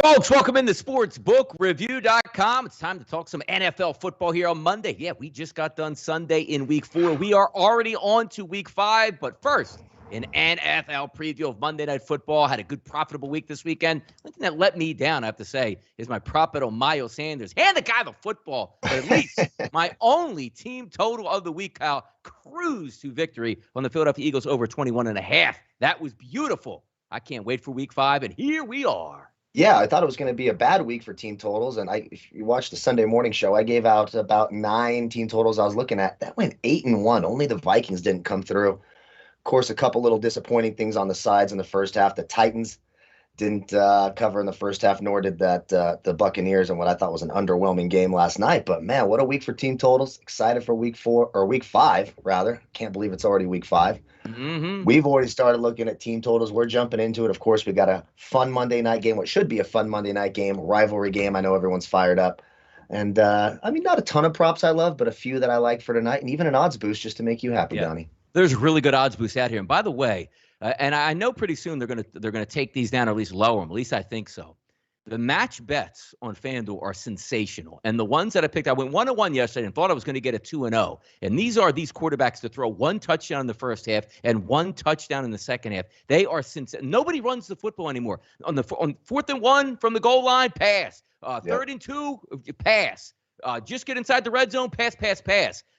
Folks, welcome into sportsbookreview.com. It's time to talk some NFL football here on Monday. Yeah, we just got done Sunday in week 4. We are already on to week 5, but first, an NFL preview of Monday Night Football. Had a good, profitable week this weekend. One thing that let me down, I have to say, is my prop bet on Miles Sanders. Hand the guy the football, but at least my only team total of the week, Kyle, cruised to victory on the Philadelphia Eagles over 21.5. That was beautiful. I can't wait for week 5, and here we are. Yeah, I thought it was going to be a bad week for team totals. And if you watch the Sunday morning show, I gave out about 9 team totals I was looking at. That went 8-1. Only the Vikings didn't come through. Of course, a couple little disappointing things on the sides in the first half. The Titans didn't cover in the first half, nor did the Buccaneers in what I thought was an underwhelming game last night. But man, what a week for team totals. Excited for week 5, rather. Can't believe it's already week 5. Mm-hmm. We've already started looking at team totals. We're jumping into it. Of course, we got a fun Monday night game, what should be a fun Monday night game, rivalry game. I know everyone's fired up. And, not a ton of props I love, but a few that I like for tonight, and even an odds boost just to make you happy, Donnie. There's really good odds boosts out here. And by the way, and I know pretty soon they're gonna take these down, or at least lower them. At least I think so. The match bets on FanDuel are sensational. And the ones that I picked, I went 1-1 yesterday and thought I was going to get a 2-0. And these are these quarterbacks to throw 1 touchdown in the first half and 1 touchdown in the second half. They are sensational. Nobody runs the football anymore. On 4th and 1 from the goal line, pass. 3rd and 2, pass. Just get inside the red zone, pass.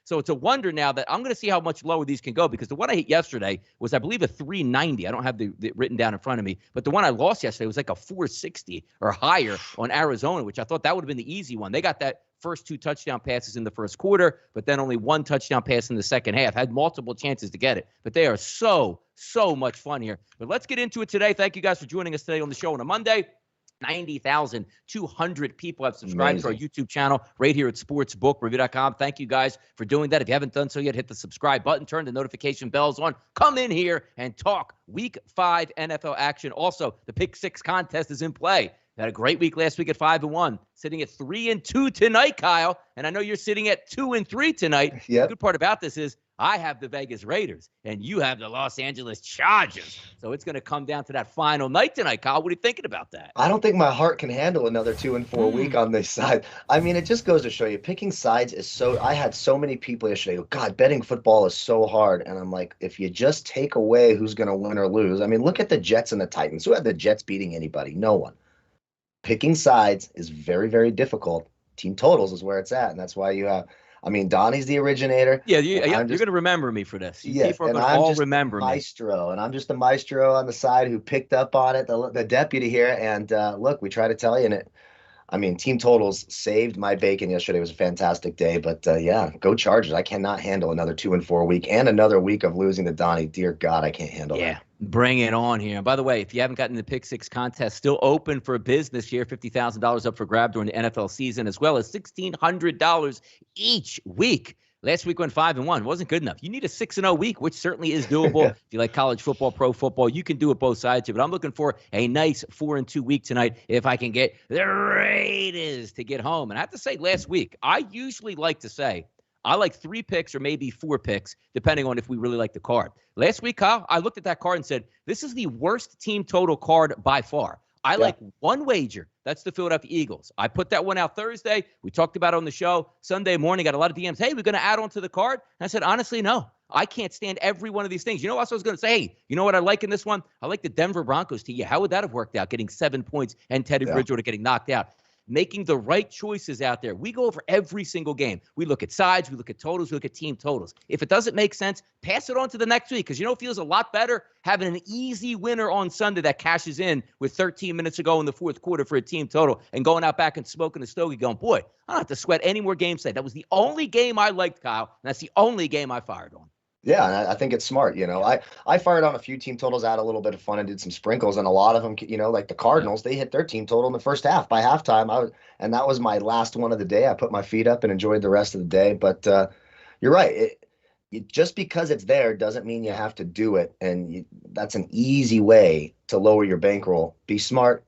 So it's a wonder now that I'm going to see how much lower these can go, because the one I hit yesterday was, I believe, a 390. I don't have the written down in front of me, but the one I lost yesterday was like a 460 or higher on Arizona, which I thought that would have been the easy one. They got that first 2 touchdown passes in the first quarter, but then only 1 touchdown pass in the second half. Had multiple chances to get it, but they are so much fun here. But let's get into it today. Thank you guys for joining us today on the show on a Monday. 90,200 people have subscribed to our YouTube channel right here at sportsbookreview.com. Thank you guys for doing that. If you haven't done so yet, hit the subscribe button, turn the notification bells on, come in here and talk week 5 NFL action. Also, the Pick 6 contest is in play. Had a great week last week at 5-1, sitting at 3-2 tonight, Kyle. And I know you're sitting at 2-3 tonight. Yep. The good part about this is I have the Vegas Raiders and you have the Los Angeles Chargers. So it's going to come down to that final night tonight, Kyle. What are you thinking about that? I don't think my heart can handle another 2-4 week on this side. I mean, it just goes to show you, picking sides is so. I had so many people yesterday go, God, betting football is so hard. And I'm like, if you just take away who's going to win or lose, I mean, look at the Jets and the Titans. Who had the Jets beating anybody? No one. Picking sides is very, very difficult. Team totals is where it's at. And that's why you have, Donnie's the originator. Yeah, you're going to remember me for this. Yes, people are going to all remember me. Maestro, and I'm just the maestro on the side who picked up on it, the deputy here. And look, we try to tell you, and team totals saved my bacon yesterday. It was a fantastic day. But go Chargers. I cannot handle another 2-4 week and another week of losing to Donnie. Dear God, I can't handle that. Yeah, bring it on here. And by the way, if you haven't gotten the Pick 6 contest, still open for business here. $50,000 up for grab during the NFL season, as well as $1,600 each week. Last week went 5-1. Wasn't good enough. You need a 6-0 week, which certainly is doable. If you like college football, pro football, you can do it both sides of it. But I'm looking for a nice 4-2 week tonight if I can get the Raiders to get home. And I have to say, last week, I usually like to say I like 3 picks or maybe 4 picks, depending on if we really like the card. Last week, Kyle, I looked at that card and said, this is the worst team total card by far. I like one wager. That's the Philadelphia Eagles. I put that one out Thursday. We talked about it on the show. Sunday morning, got a lot of DMs. Hey, we're going to add on to the card. And I said, honestly, no. I can't stand every one of these things. You know what else I was going to say? Hey, you know what I like in this one? I like the Denver Broncos to you. How would that have worked out, getting 7 points and Teddy Bridgewater getting knocked out? Making the right choices out there. We go over every single game. We look at sides, we look at totals, we look at team totals. If it doesn't make sense, pass it on to the next week, because it feels a lot better having an easy winner on Sunday that cashes in with 13 minutes to go in the fourth quarter for a team total and going out back and smoking a stogie going, boy, I don't have to sweat any more games today. That was the only game I liked, Kyle, and that's the only game I fired on. Yeah, and I think it's smart. I fired on a few team totals, had a little bit of fun and did some sprinkles, and a lot of them, like the Cardinals, they hit their team total in the first half. By halftime, and that was my last one of the day. I put my feet up and enjoyed the rest of the day. But you're right. Just because it's there doesn't mean you have to do it, and that's an easy way to lower your bankroll. Be smart.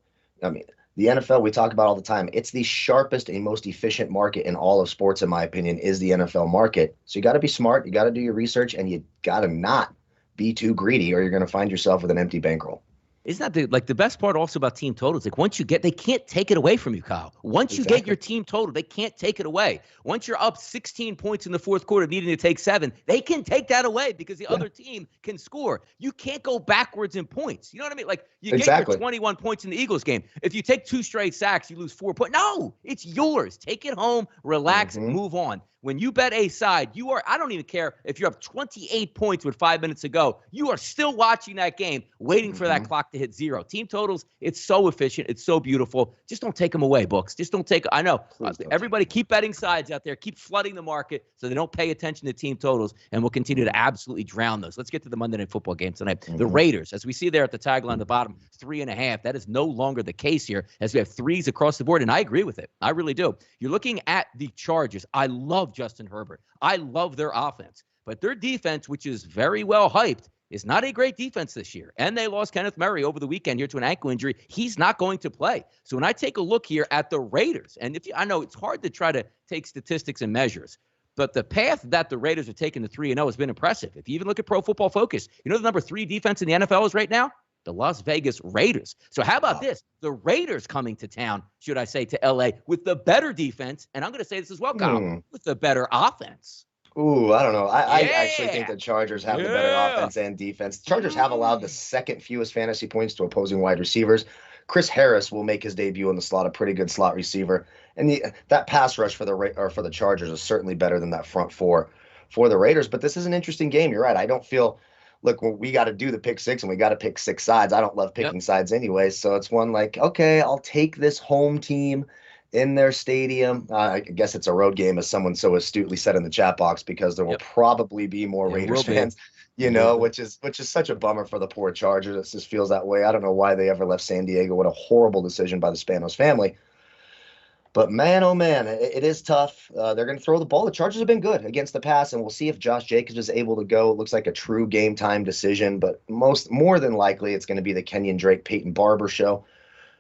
The NFL, we talk about all the time. It's the sharpest and most efficient market in all of sports, in my opinion, is the NFL market. So you got to be smart. You got to do your research, and you got to not be too greedy, or you're going to find yourself with an empty bankroll. Isn't that the best part also about team totals? Like once you get, they can't take it away from you, Kyle. Once you get your team total, they can't take it away. Once you're up 16 points in the fourth quarter, needing to take 7, they can take that away because the other team can score. You can't go backwards in points. You know what I mean? Like you get your 21 points in the Eagles game. If you take 2 straight sacks, you lose 4 points. No, it's yours. Take it home, relax, move on. When you bet a side, I don't even care if you're up 28 points with 5 minutes to go. You are still watching that game, waiting for that clock to hit 0. Team totals, it's so efficient. It's so beautiful. Just don't take them away, books. Just don't take. I know. Everybody keep betting sides out there. Keep flooding the market so they don't pay attention to team totals, and we'll continue to absolutely drown those. Let's get to the Monday Night Football game tonight. The Raiders, as we see there at the tagline at the bottom, 3.5. That is no longer the case here as we have 3s across the board, and I agree with it. I really do. You're looking at the Chargers. I love Justin Herbert. I love their offense. But their defense, which is very well hyped, is not a great defense this year. And they lost Kenneth Murray over the weekend here to an ankle injury. He's not going to play. So when I take a look here at the Raiders, and I know it's hard to try to take statistics and measures, but the path that the Raiders are taking to 3-0 has been impressive. If you even look at Pro Football Focus, you know the number 3 defense in the NFL is right now? The Las Vegas Raiders. So how about this? The Raiders coming to town, should I say, to L.A. with the better defense, and I'm going to say this as well, Kyle, with the better offense. Ooh, I don't know. I actually think the Chargers have the better offense and defense. The Chargers have allowed the second fewest fantasy points to opposing wide receivers. Chris Harris will make his debut in the slot, a pretty good slot receiver. And that pass rush for the Chargers is certainly better than that front four for the Raiders. But this is an interesting game. You're right. I don't feel – look, we got to do the pick 6, and we got to pick 6 sides. I don't love picking sides anyway. So it's one like, okay, I'll take this home team in their stadium. I guess it's a road game, as someone so astutely said in the chat box, because there will probably be more Raiders fans, which is such a bummer for the poor Chargers. It just feels that way. I don't know why they ever left San Diego. What a horrible decision by the Spanos family. But man, oh man, it is tough. They're going to throw the ball. The Chargers have been good against the pass, and we'll see if Josh Jacobs is able to go. It looks like a true game time decision, but more than likely it's going to be the Kenyon Drake, Peyton Barber show.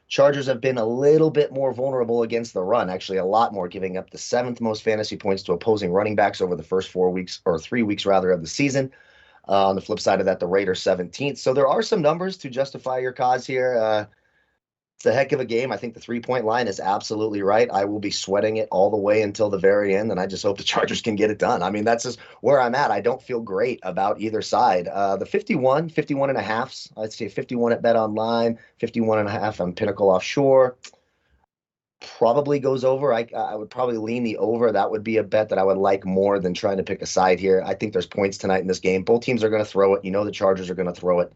Chargers have been a little bit more vulnerable against the run, actually a lot more, giving up the 7th most fantasy points to opposing running backs over the first 3 weeks rather of the season. On the flip side of that, the Raiders 17th. So there are some numbers to justify your cause here. It's a heck of a game. I think the 3-point line is absolutely right. I will be sweating it all the way until the very end, and I just hope the Chargers can get it done. I mean, that's just where I'm at. I don't feel great about either side. The 51 and a half, I'd say 51 at Bet Online, 51 and a half on Pinnacle Offshore. Probably goes over. I would probably lean the over. That would be a bet that I would like more than trying to pick a side here. I think there's points tonight in this game. Both teams are going to throw it. You know the Chargers are going to throw it.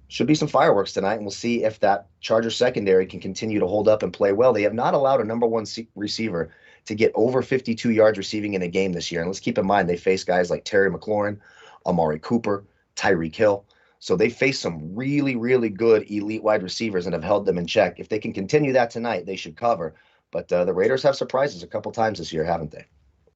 Should be some fireworks tonight, and we'll see if that Chargers secondary can continue to hold up and play well. They have not allowed a number 1 receiver to get over 52 yards receiving in a game this year. And let's keep in mind, they face guys like Terry McLaurin, Amari Cooper, Tyreek Hill. So they face some really, really good elite wide receivers and have held them in check. If they can continue that tonight, they should cover. But the Raiders have surprises a couple times this year, haven't they?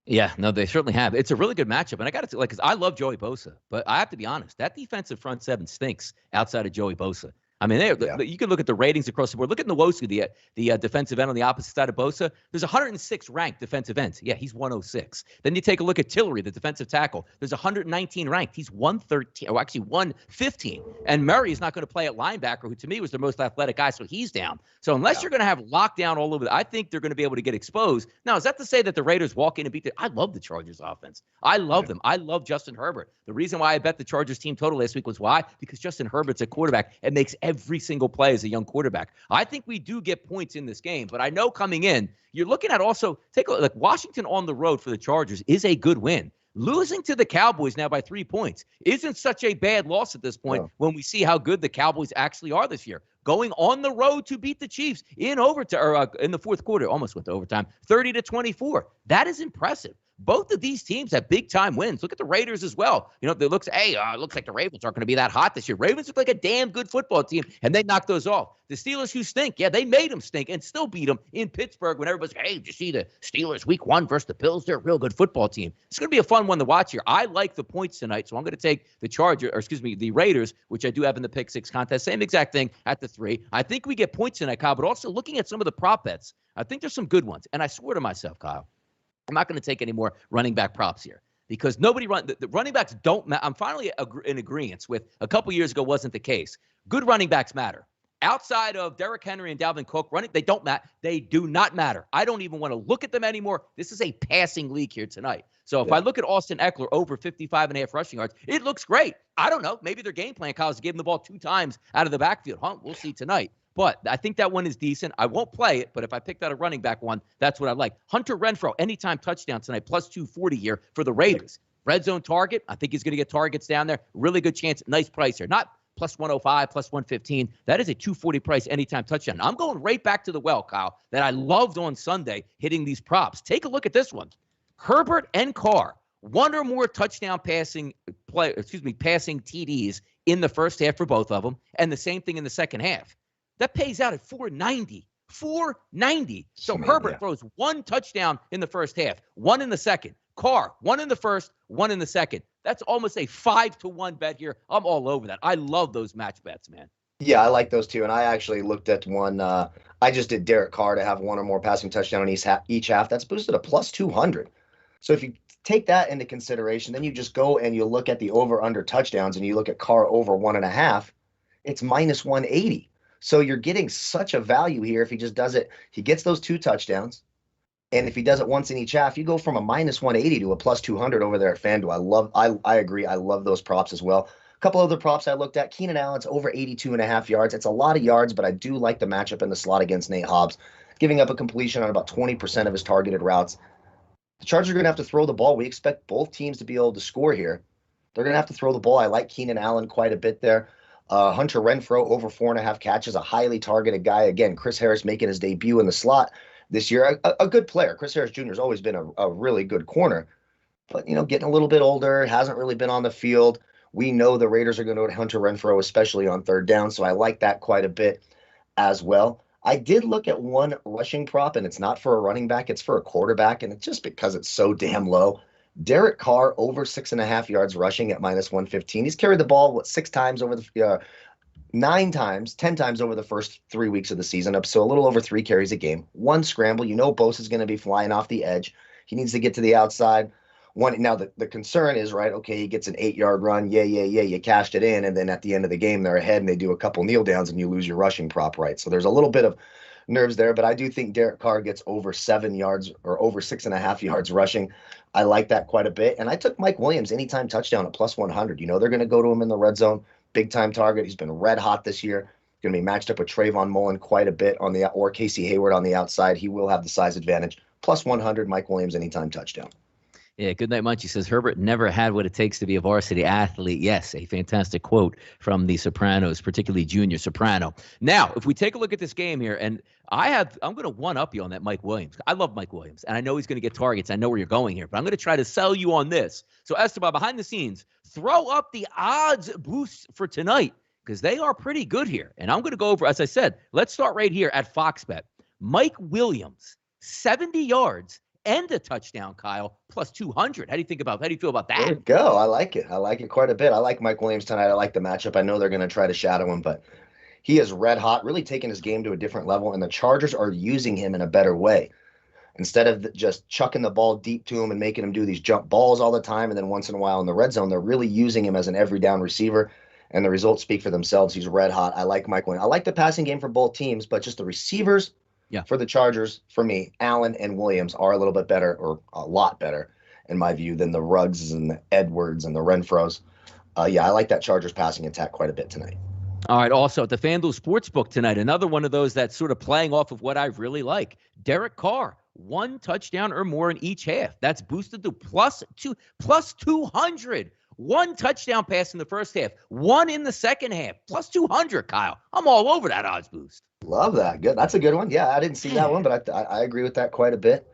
Yeah, no, they certainly have. It's a really good matchup. And I got to say, because I love Joey Bosa, but I have to be honest, that defensive front 7 stinks outside of Joey Bosa. I mean, you can look at the ratings across the board. Look at Nwosu, the defensive end on the opposite side of Bosa. There's 106 ranked defensive ends. Yeah, he's 106. Then you take a look at Tillery, the defensive tackle. There's 119 ranked. He's 113, or actually 115. And Murray is not going to play at linebacker, who to me was the most athletic guy, so he's down. So unless you're going to have lockdown all over, I think they're going to be able to get exposed. Now, is that to say that the Raiders walk in and beat I love the Chargers offense. I love them. I love Justin Herbert. The reason why I bet the Chargers team total last week was why? Because Justin Herbert's a quarterback and makes every single play as a young quarterback. I think we do get points in this game, but I know coming in, you're looking at also, take a look, like Washington on the road for the Chargers is a good win. Losing to the Cowboys now by 3 points isn't such a bad loss at this point when we see how good the Cowboys actually are this year. Going on the road to beat the Chiefs in overtime, or in the fourth quarter, almost went to overtime, 30-24. That is impressive. Both of these teams have big-time wins. Look at the Raiders as well. You know, it looks like the Ravens aren't going to be that hot this year. Ravens look like a damn good football team, and they knocked those off. The Steelers, who stink, yeah, they made them stink and still beat them in Pittsburgh when everybody's like, hey, did you see the Steelers week 1 versus the Bills? They're a real good football team. It's going to be a fun one to watch here. I like the points tonight, so I'm going to take the Raiders, which I do have in the Pick 6 contest. Same exact thing at the 3. I think we get points tonight, Kyle, but also looking at some of the prop bets, I think there's some good ones. And I swear to myself, Kyle, I'm not going to take any more running back props here. because nobody the running backs don't matter. I'm finally in agreement with a couple years ago wasn't the case. Good running backs matter. Outside of Derrick Henry and Dalvin Cook they don't matter. They do not matter. I don't even want to look at them anymore. This is a passing league here tonight. So if I look at Austin Eckler over 55.5 rushing yards, it looks great. I don't know. Maybe their game plan, Kyle, is to give him the ball 2 times out of the backfield. We'll see tonight. But I think that one is decent. I won't play it, but if I picked out a running back one, that's what I like. Hunter Renfrow, anytime touchdown tonight, plus 240 here for the Raiders. Red zone target. I think he's going to get targets down there. Really good chance. Nice price here. Not plus 105, plus 115. That is a 240 price anytime touchdown. I'm going right back to the well, Kyle, that I loved on Sunday hitting these props. Take a look at this one. Herbert and Carr, one or more touchdown passing TDs in the first half for both of them, and the same thing in the second half. That pays out at 490. 490. So Herbert throws 1 touchdown in the first half, 1 in the second. Carr, 1 in the first, 1 in the second. That's almost a 5-to-1 bet here. I'm all over that. I love those match bets, man. Yeah, I like those too. And I actually looked at one. I just did Derek Carr to have 1 or more passing touchdown in each half. That's boosted to plus 200. So if you take that into consideration, then you just go and you look at the over-under touchdowns and you look at Carr over 1.5, it's minus 180. So you're getting such a value here if he just does it. He gets those 2 touchdowns. And if he does it once in each half, you go from a minus 180 to a plus 200 over there at FanDuel. I agree. I love those props as well. A couple other props I looked at. Keenan Allen's over 82.5 yards. It's a lot of yards, but I do like the matchup in the slot against Nate Hobbs, giving up a completion on about 20% of his targeted routes. The Chargers are going to have to throw the ball. We expect both teams to be able to score here. They're going to have to throw the ball. I like Keenan Allen quite a bit there. Hunter Renfrow over 4.5 catches, a highly targeted guy. Again, Chris Harris making his debut in the slot this year. A good player. Chris Harris Jr. has always been a really good corner, but getting a little bit older, hasn't really been on the field. We know the Raiders are going to go to Hunter Renfrow, especially on third down, so I like that quite a bit as well. I did look at one rushing prop, and it's not for a running back, it's for a quarterback, and it's just because it's so damn low. Derek Carr over 6.5 yards rushing at minus 115. He's carried the ball 6 times over the 10 times over the first 3 weeks of the season, so a little over 3 carries a game. 1 scramble. Bosa's going to be flying off the edge. He needs to get to the outside. Now the concern is, right, okay, he gets an 8-yard run. Yeah, you cashed it in, and then at the end of the game, they're ahead, and they do a couple kneel downs, and you lose your rushing prop, right? So there's a little bit of nerves there, but I do think Derek Carr gets over 7 yards or over 6.5 yards rushing. I like that quite a bit. And I took Mike Williams anytime touchdown at plus 100. They're going to go to him in the red zone. Big time target. He's been red hot this year. Going to be matched up with Trayvon Mullen quite a bit or Casey Hayward on the outside. He will have the size advantage. Plus 100, Mike Williams anytime touchdown. Yeah, Good Night Munchie says, Herbert never had what it takes to be a varsity athlete. Yes, a fantastic quote from the Sopranos, particularly Junior Soprano. Now, if we take a look at this game here, and I'm going to one-up you on that Mike Williams. I love Mike Williams, and I know he's going to get targets. I know where you're going here, but I'm going to try to sell you on this. So, Esteban, behind the scenes, throw up the odds boosts for tonight because they are pretty good here. And I'm going to go over, as I said, let's start right here at Fox Bet. Mike Williams, 70 yards. And a touchdown, Kyle, plus 200. How do you feel about that? There you go. I like it. I like it quite a bit. I like Mike Williams tonight. I like the matchup. I know they're going to try to shadow him, but he is red hot, really taking his game to a different level, and the Chargers are using him in a better way. Instead of just chucking the ball deep to him and making him do these jump balls all the time, and then once in a while in the red zone, they're really using him as an every down receiver, and the results speak for themselves. He's red hot. I like Mike Williams. I like the passing game for both teams, but just the receivers. Yeah. For the Chargers, for me, Allen and Williams are a little bit better, or a lot better, in my view, than the Ruggs and the Edwards and the Renfrows. I like that Chargers passing attack quite a bit tonight. All right, also at the FanDuel Sportsbook tonight, another one of those that's sort of playing off of what I really like. Derek Carr, 1 touchdown or more in each half. That's boosted to plus 200. 1 touchdown pass in the first half, 1 in the second half, plus 200, Kyle. I'm all over that odds boost. Love that. Good. That's a good one. Yeah, I didn't see that one, but I agree with that quite a bit.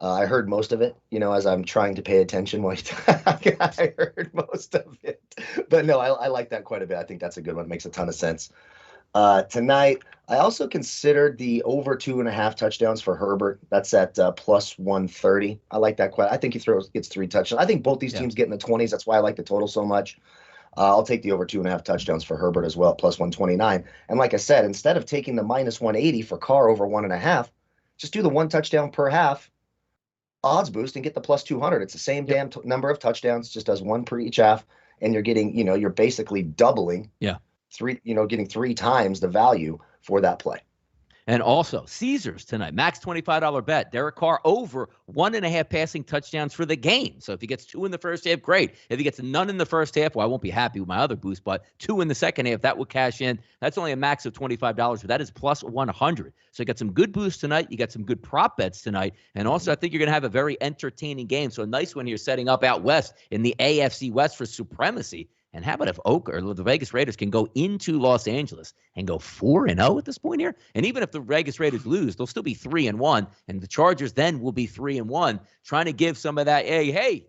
I heard most of it, as I'm trying to pay attention. I heard most of it. But no, I like that quite a bit. I think that's a good one. It makes a ton of sense. Tonight, I also considered the over 2.5 touchdowns for Herbert. That's at plus 130. I like that quite. I think he gets 3 touchdowns. I think both these teams get in the 20s. That's why I like the total so much. I'll take the over 2.5 touchdowns for Herbert as well, plus 129. And like I said, instead of taking the minus 180 for Carr over 1.5, just do the 1 touchdown per half. odds boost and get the plus 200. It's the same damn number of touchdowns, just does one per each half, and you're getting, you're basically doubling getting 3 times the value for that play. And also, Caesars tonight, max $25 bet. Derek Carr over 1.5 passing touchdowns for the game. So if he gets 2 in the first half, great. If he gets none in the first half, well, I won't be happy with my other boost, but 2 in the second half, that will cash in. That's only a max of $25, but that is plus 100. So you got some good boosts tonight. You got some good prop bets tonight. And also, I think you're going to have a very entertaining game. So a nice one here setting up out west in the AFC West for supremacy. And how about if the Vegas Raiders can go into Los Angeles and go 4-0 at this point here? And even if the Vegas Raiders lose, they'll still be 3-1, and the Chargers then will be 3-1, trying to give some of that, hey,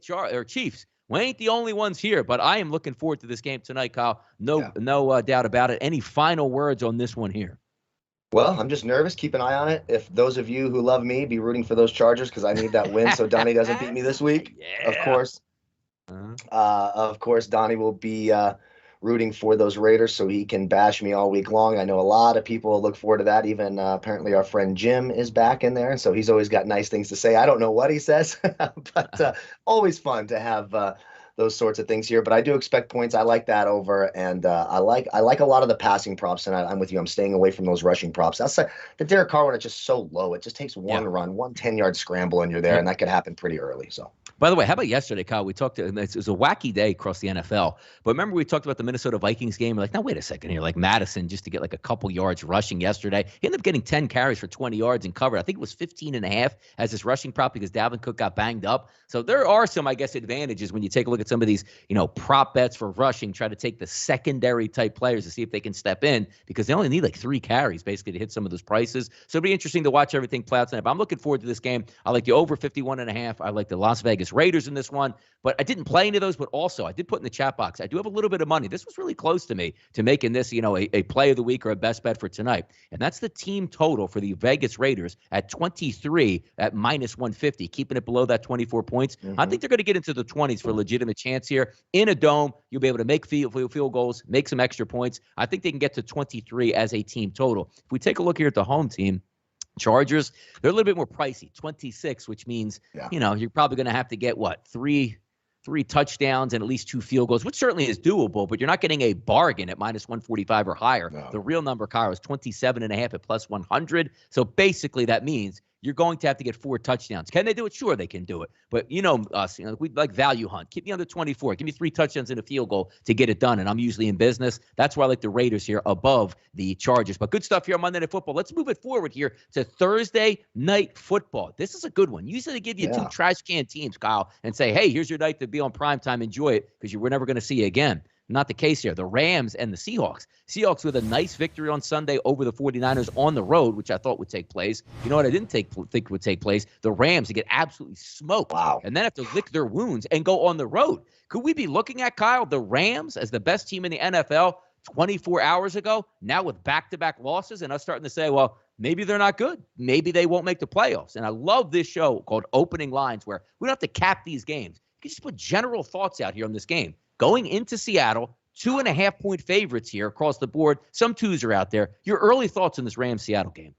Chiefs, we ain't the only ones here. But I am looking forward to this game tonight, Kyle. No doubt about it. Any final words on this one here? Well, I'm just nervous. Keep an eye on it. If those of you who love me, be rooting for those Chargers because I need that win so Donnie doesn't beat me this week. Yeah. Of course. Of course, Donnie will be rooting for those Raiders so he can bash me all week long. I know a lot of people look forward to that. Even apparently our friend Jim is back in there, and so he's always got nice things to say. I don't know what he says, but always fun to have those sorts of things here. But I do expect points. I like that over, and I like a lot of the passing props, and I'm with you. I'm staying away from those rushing props. That's the Derek Carr one. It's just so low. It just takes one run, 1 10-yard scramble, and you're there, and that could happen pretty early. So. By the way, how about yesterday, Kyle? We talked. It was a wacky day across the NFL. But remember, we talked about the Minnesota Vikings game. We're like, now wait a second here. Like Madison, just to get like a couple yards rushing yesterday, he ended up getting 10 carries for 20 yards and covered. I think it was 15.5 as his rushing prop because Dalvin Cook got banged up. So there are some, I guess, advantages when you take a look at some of these, prop bets for rushing. Try to take the secondary type players to see if they can step in because they only need like 3 carries basically to hit some of those prices. So it'll be interesting to watch everything play out tonight. But I'm looking forward to this game. I like the over 51.5. I like the Las Vegas Raiders in this one. But I didn't play any of those, but also I did put in the chat box. I do have a little bit of money. This was really close to me to making this, a play of the week or a best bet for tonight. And that's the team total for the Vegas Raiders at 23 at minus 150, keeping it below that 24 points. Mm-hmm. I think they're going to get into the 20s for a legitimate chance here. In a dome, you'll be able to make field goals, make some extra points. I think they can get to 23 as a team total. If we take a look here at the home team, Chargers, they're a little bit more pricey, 26, which means, you're probably going to have to get, three touchdowns and at least 2 field goals, which certainly is doable, but you're not getting a bargain at minus 145 or higher. No. The real number, Kyle, is 27.5 at plus 100. So basically that means you're going to have to get 4 touchdowns. Can they do it? Sure, they can do it. But us, we like value hunt. Keep me under 24. Give me 3 touchdowns and a field goal to get it done. And I'm usually in business. That's why I like the Raiders here above the Chargers. But good stuff here on Monday Night Football. Let's move it forward here to Thursday Night Football. This is a good one. Usually they give you 2 trash can teams, Kyle, and say, hey, here's your night to be on primetime. Enjoy it because we're never going to see you again. Not the case here. The Rams and the Seahawks. Seahawks with a nice victory on Sunday over the 49ers on the road, which I thought would take place. You know what I didn't think would take place? The Rams to get absolutely smoked. Wow. And then have to lick their wounds and go on the road. Could we be looking at, Kyle, the Rams as the best team in the NFL 24 hours ago, now with back-to-back losses, and us starting to say, well, maybe they're not good. Maybe they won't make the playoffs. And I love this show called Opening Lines where we don't have to cap these games. You can just put general thoughts out here on this game. Going into Seattle, 2.5-point favorites here across the board. Some 2s are out there. Your early thoughts on this Rams-Seattle game?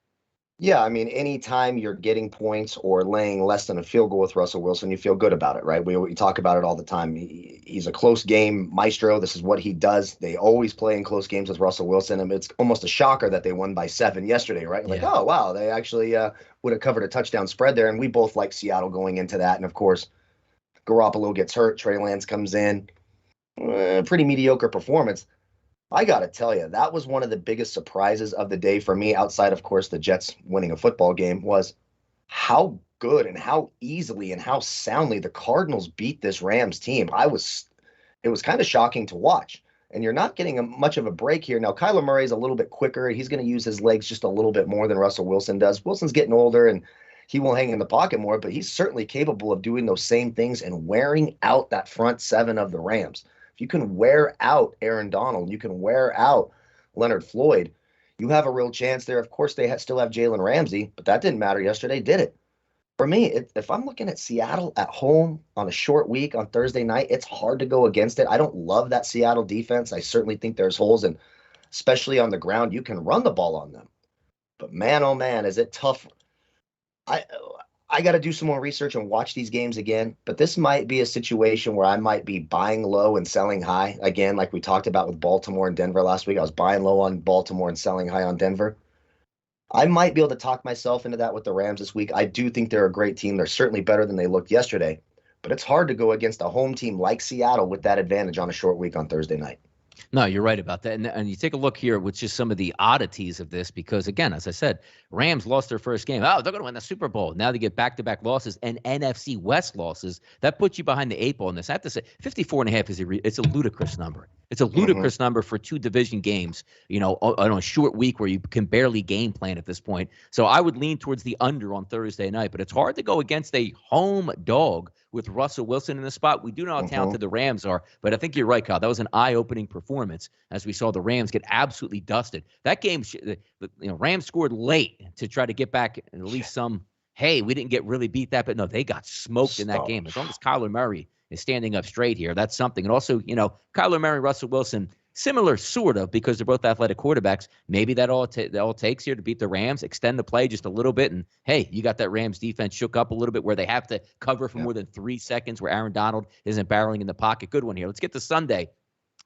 Yeah, I mean, anytime you're getting points or laying less than a field goal with Russell Wilson, you feel good about it, right? We talk about it all the time. He's a close game maestro. This is what he does. They always play in close games with Russell Wilson. I mean, it's almost a shocker that they won by 7 yesterday, right? Like, oh, wow, they actually would have covered a touchdown spread there. And we both like Seattle going into that. And, of course, Garoppolo gets hurt. Trey Lance comes in. Pretty mediocre performance. I got to tell you, that was one of the biggest surprises of the day for me, outside, of course, the Jets winning a football game, was how good and how easily and how soundly the Cardinals beat this Rams team. It was kind of shocking to watch. And you're not getting much of a break here. Now, Kyler Murray's a little bit quicker. He's going to use his legs just a little bit more than Russell Wilson does. Wilson's getting older and he will hang in the pocket more, but he's certainly capable of doing those same things and wearing out that front 7 of the Rams. If you can wear out Aaron Donald, you can wear out Leonard Floyd, you have a real chance there. Of course, they still have Jalen Ramsey, but that didn't matter yesterday, did it? For me, if I'm looking at Seattle at home on a short week on Thursday night, it's hard to go against it. I don't love that Seattle defense. I certainly think there's holes, and especially on the ground, you can run the ball on them. But man, oh man, is it tough. I got to do some more research and watch these games again, but this might be a situation where I might be buying low and selling high again, like we talked about with Baltimore and Denver last week. I was buying low on Baltimore and selling high on Denver. I might be able to talk myself into that with the Rams this week. I do think they're a great team. They're certainly better than they looked yesterday, but it's hard to go against a home team like Seattle with that advantage on a short week on Thursday night. No, you're right about that. And you take a look here with just some of the oddities of this, because, again, as I said, Rams lost their first game. Oh, they're going to win the Super Bowl. Now they get back-to-back losses and NFC West losses. That puts you behind the eight ball in this. I have to say, 54.5 it's a ludicrous number. It's a ludicrous number for two division games, on a short week where you can barely game plan at this point. So I would lean towards the under on Thursday night, but it's hard to go against a home dog with Russell Wilson in the spot. We do know how talented the Rams are, but I think you're right, Kyle. That was an eye-opening performance as we saw the Rams get absolutely dusted. That game, Rams scored late to try to get back at least some, hey, we didn't get really beat that, but no, they got smoked in that game. As long as Kyler Murray is standing up straight here, that's something. And also, Kyler Murray, Russell Wilson, similar sort of, because they're both athletic quarterbacks. Maybe that all takes here to beat the Rams, extend the play just a little bit. And, hey, you got that Rams defense shook up a little bit where they have to cover for more than 3 seconds, where Aaron Donald isn't barreling in the pocket. Good one here. Let's get to Sunday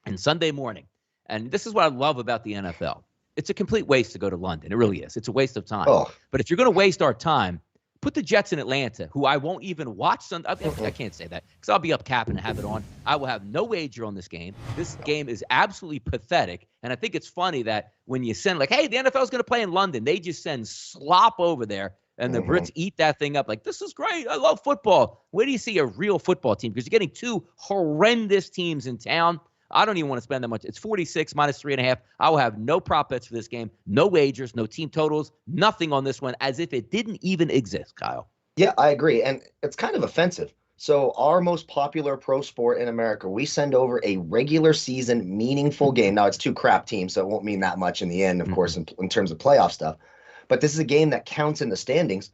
and Sunday morning. And this is what I love about the NFL. It's a complete waste to go to London. It really is. It's a waste of time. Oh. But if you're going to waste our time, put the Jets in Atlanta, who I won't even watch Sunday. I can't say that because I'll be up capping and have it on. I will have no wager on this game. This game is absolutely pathetic. And I think it's funny that when you send, like, hey, the NFL is going to play in London, they just send slop over there. And the Brits eat that thing up like, this is great. I love football. Where do you see a real football team? Because you're getting two horrendous teams in town. I don't even want to spend that much. It's 46 minus 3.5. I will have no prop bets for this game, no wagers, no team totals, nothing on this one, as if it didn't even exist, Kyle. Yeah, I agree. And it's kind of offensive. So our most popular pro sport in America, we send over a regular season meaningful game. Now, it's two crap teams, so it won't mean that much in the end, of course, in terms of playoff stuff. But this is a game that counts in the standings.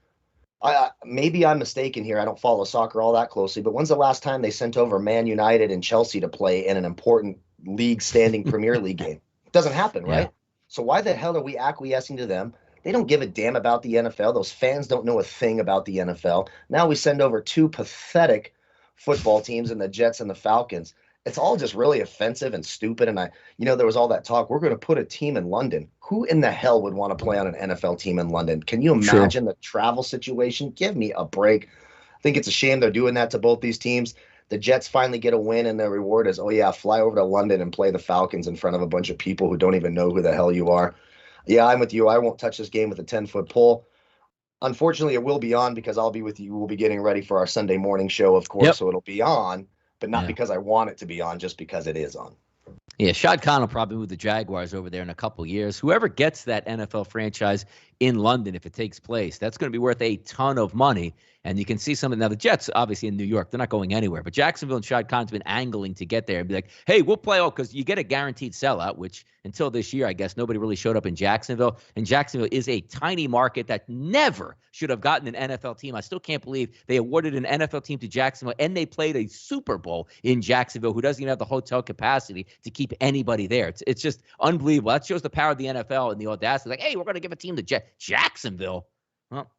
Maybe I'm mistaken here. I don't follow soccer all that closely, but when's the last time they sent over Man United and Chelsea to play in an important league standing Premier League game? It doesn't happen, right? So why the hell are we acquiescing to them? They don't give a damn about the NFL. Those fans don't know a thing about the NFL. Now we send over two pathetic football teams in the Jets and the Falcons. It's all just really offensive and stupid. And there was all that talk. We're going to put a team in London. Who in the hell would want to play on an NFL team in London? Can you imagine the travel situation? Give me a break. I think it's a shame they're doing that to both these teams. The Jets finally get a win, and their reward is, fly over to London and play the Falcons in front of a bunch of people who don't even know who the hell you are. Yeah, I'm with you. I won't touch this game with a 10-foot pole. Unfortunately, it will be on because I'll be with you. We'll be getting ready for our Sunday morning show, of course, so it'll be on. But not because I want it to be on, just because it is on. Yeah, Shad Khan will probably move the Jaguars over there in a couple years. Whoever gets that NFL franchise in London, if it takes place, that's going to be worth a ton of money. And you can see something. Now, the Jets, obviously, in New York, they're not going anywhere. But Jacksonville and Shad Khan's been angling to get there and be like, hey, we'll play all, because you get a guaranteed sellout, which until this year, I guess, nobody really showed up in Jacksonville. And Jacksonville is a tiny market that never should have gotten an NFL team. I still can't believe they awarded an NFL team to Jacksonville, and they played a Super Bowl in Jacksonville, who doesn't even have the hotel capacity to keep anybody there. It's just unbelievable. That shows the power of the NFL and the audacity. Like, hey, we're going to give a team to Jacksonville. Well,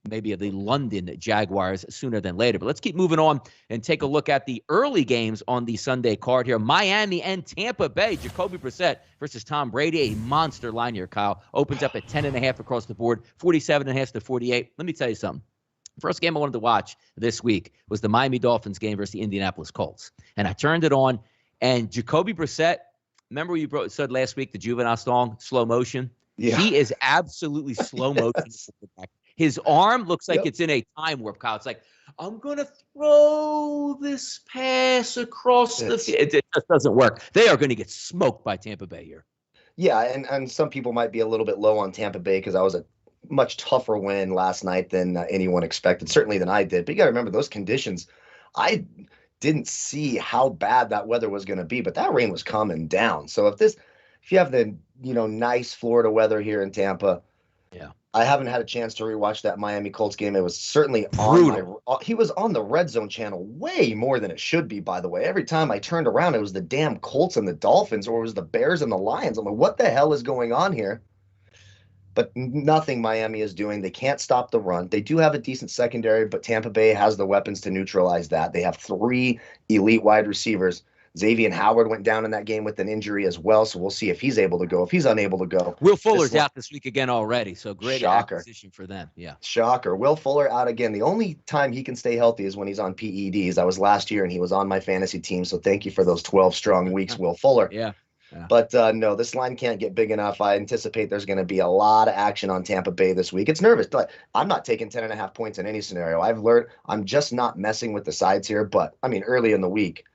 maybe the London Jaguars sooner than later. But let's keep moving on and take a look at the early games on the Sunday card here. Miami and Tampa Bay. Jacoby Brissett versus Tom Brady. A monster line here, Kyle. Opens up at 10.5 across the board, 47.5 to 48. Let me tell you something. First game I wanted to watch this week was the Miami Dolphins game versus the Indianapolis Colts. And I turned it on, and Jacoby Brissett, remember you said last week the juvenile song, Slow Motion? Yeah. He is absolutely slow motion. His arm looks like it's in a time warp, Kyle. It's like, I'm going to throw this pass across the field. It just doesn't work. They are going to get smoked by Tampa Bay here. Yeah, and some people might be a little bit low on Tampa Bay because I was a much tougher win last night than anyone expected, certainly than I did. But you got to remember those conditions. I didn't see how bad that weather was going to be, but that rain was coming down. So if you have the nice Florida weather here in Tampa, I haven't had a chance to rewatch that Miami Colts game. It was certainly he was on the Red Zone channel way more than it should be, by the way. Every time I turned around, it was the damn Colts and the Dolphins, or it was the Bears and the Lions. I'm like, what the hell is going on here? but nothing Miami is doing. They can't stop the run. They do have a decent secondary, but Tampa Bay has the weapons to neutralize that. They have 3 elite wide receivers. Xavier Howard went down in that game with an injury as well, so we'll see if he's able to go. If he's unable to go, Will Fuller's out this week again already, so great acquisition for them. Yeah, shocker. Will Fuller out again. The only time he can stay healthy is when he's on PEDs. That was last year, and he was on my fantasy team, so thank you for those 12 strong weeks, Will Fuller. Yeah. But no, this line can't get big enough. I anticipate there's going to be a lot of action on Tampa Bay this week. It's nervous. But I'm not taking 10.5 points in any scenario. I've learned I'm just not messing with the sides here. But I mean, early in the week,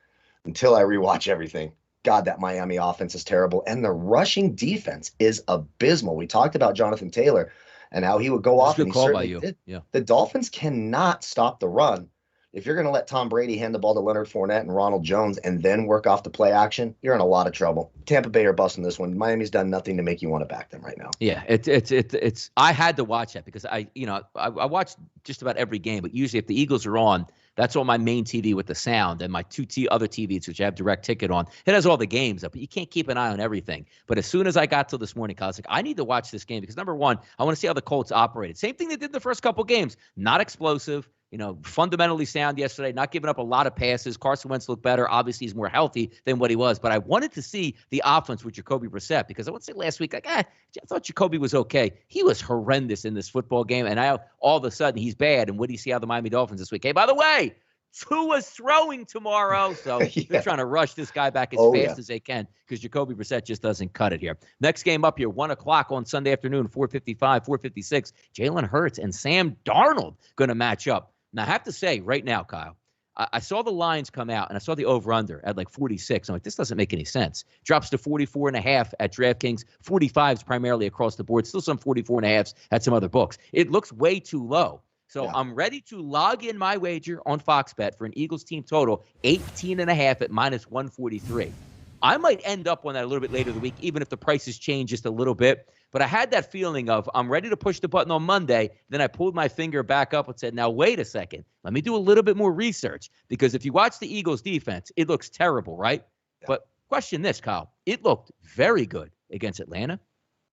until I rewatch everything, God, that Miami offense is terrible. And the rushing defense is abysmal. We talked about Jonathan Taylor and how he would go off. And he certainly did. Yeah. The Dolphins cannot stop the run. If you're going to let Tom Brady hand the ball to Leonard Fournette and Ronald Jones and then work off the play action, you're in a lot of trouble. Tampa Bay are busting this one. Miami's done nothing to make you want to back them right now. Yeah, it's. I had to watch that because I watch just about every game, but usually if the Eagles are on, that's on my main TV with the sound, and my other TVs, which I have direct ticket on. It has all the games up, but you can't keep an eye on everything. But as soon as I got till this morning, I was like, I need to watch this game because number one, I want to see how the Colts operated. Same thing they did the first couple games. Not explosive. Fundamentally sound yesterday, not giving up a lot of passes. Carson Wentz looked better. Obviously, he's more healthy than what he was. But I wanted to see the offense with Jacoby Brissett because I would say last week, I thought Jacoby was okay. He was horrendous in this football game. And now all of a sudden he's bad. And what do you see how the Miami Dolphins this week? Hey, by the way, Tua's throwing tomorrow. So they're trying to rush this guy back as fast as they can because Jacoby Brissett just doesn't cut it here. Next game up here, 1 o'clock on Sunday afternoon, 4:55, 4:56. Jalen Hurts and Sam Darnold going to match up. Now, I have to say right now, Kyle, I saw the lines come out, and I saw the over-under at like 46. I'm like, this doesn't make any sense. Drops to 44.5 at DraftKings. 45s primarily across the board. Still some 44.5s at some other books. It looks way too low. So I'm ready to log in my wager on Fox Bet for an Eagles team total, 18.5 at -143. I might end up on that a little bit later in the week, even if the prices change just a little bit. But I had that feeling of I'm ready to push the button on Monday. Then I pulled my finger back up and said, now, wait a second. Let me do a little bit more research. Because if you watch the Eagles defense, it looks terrible, right? Yeah. But question this, Kyle. It looked very good against Atlanta,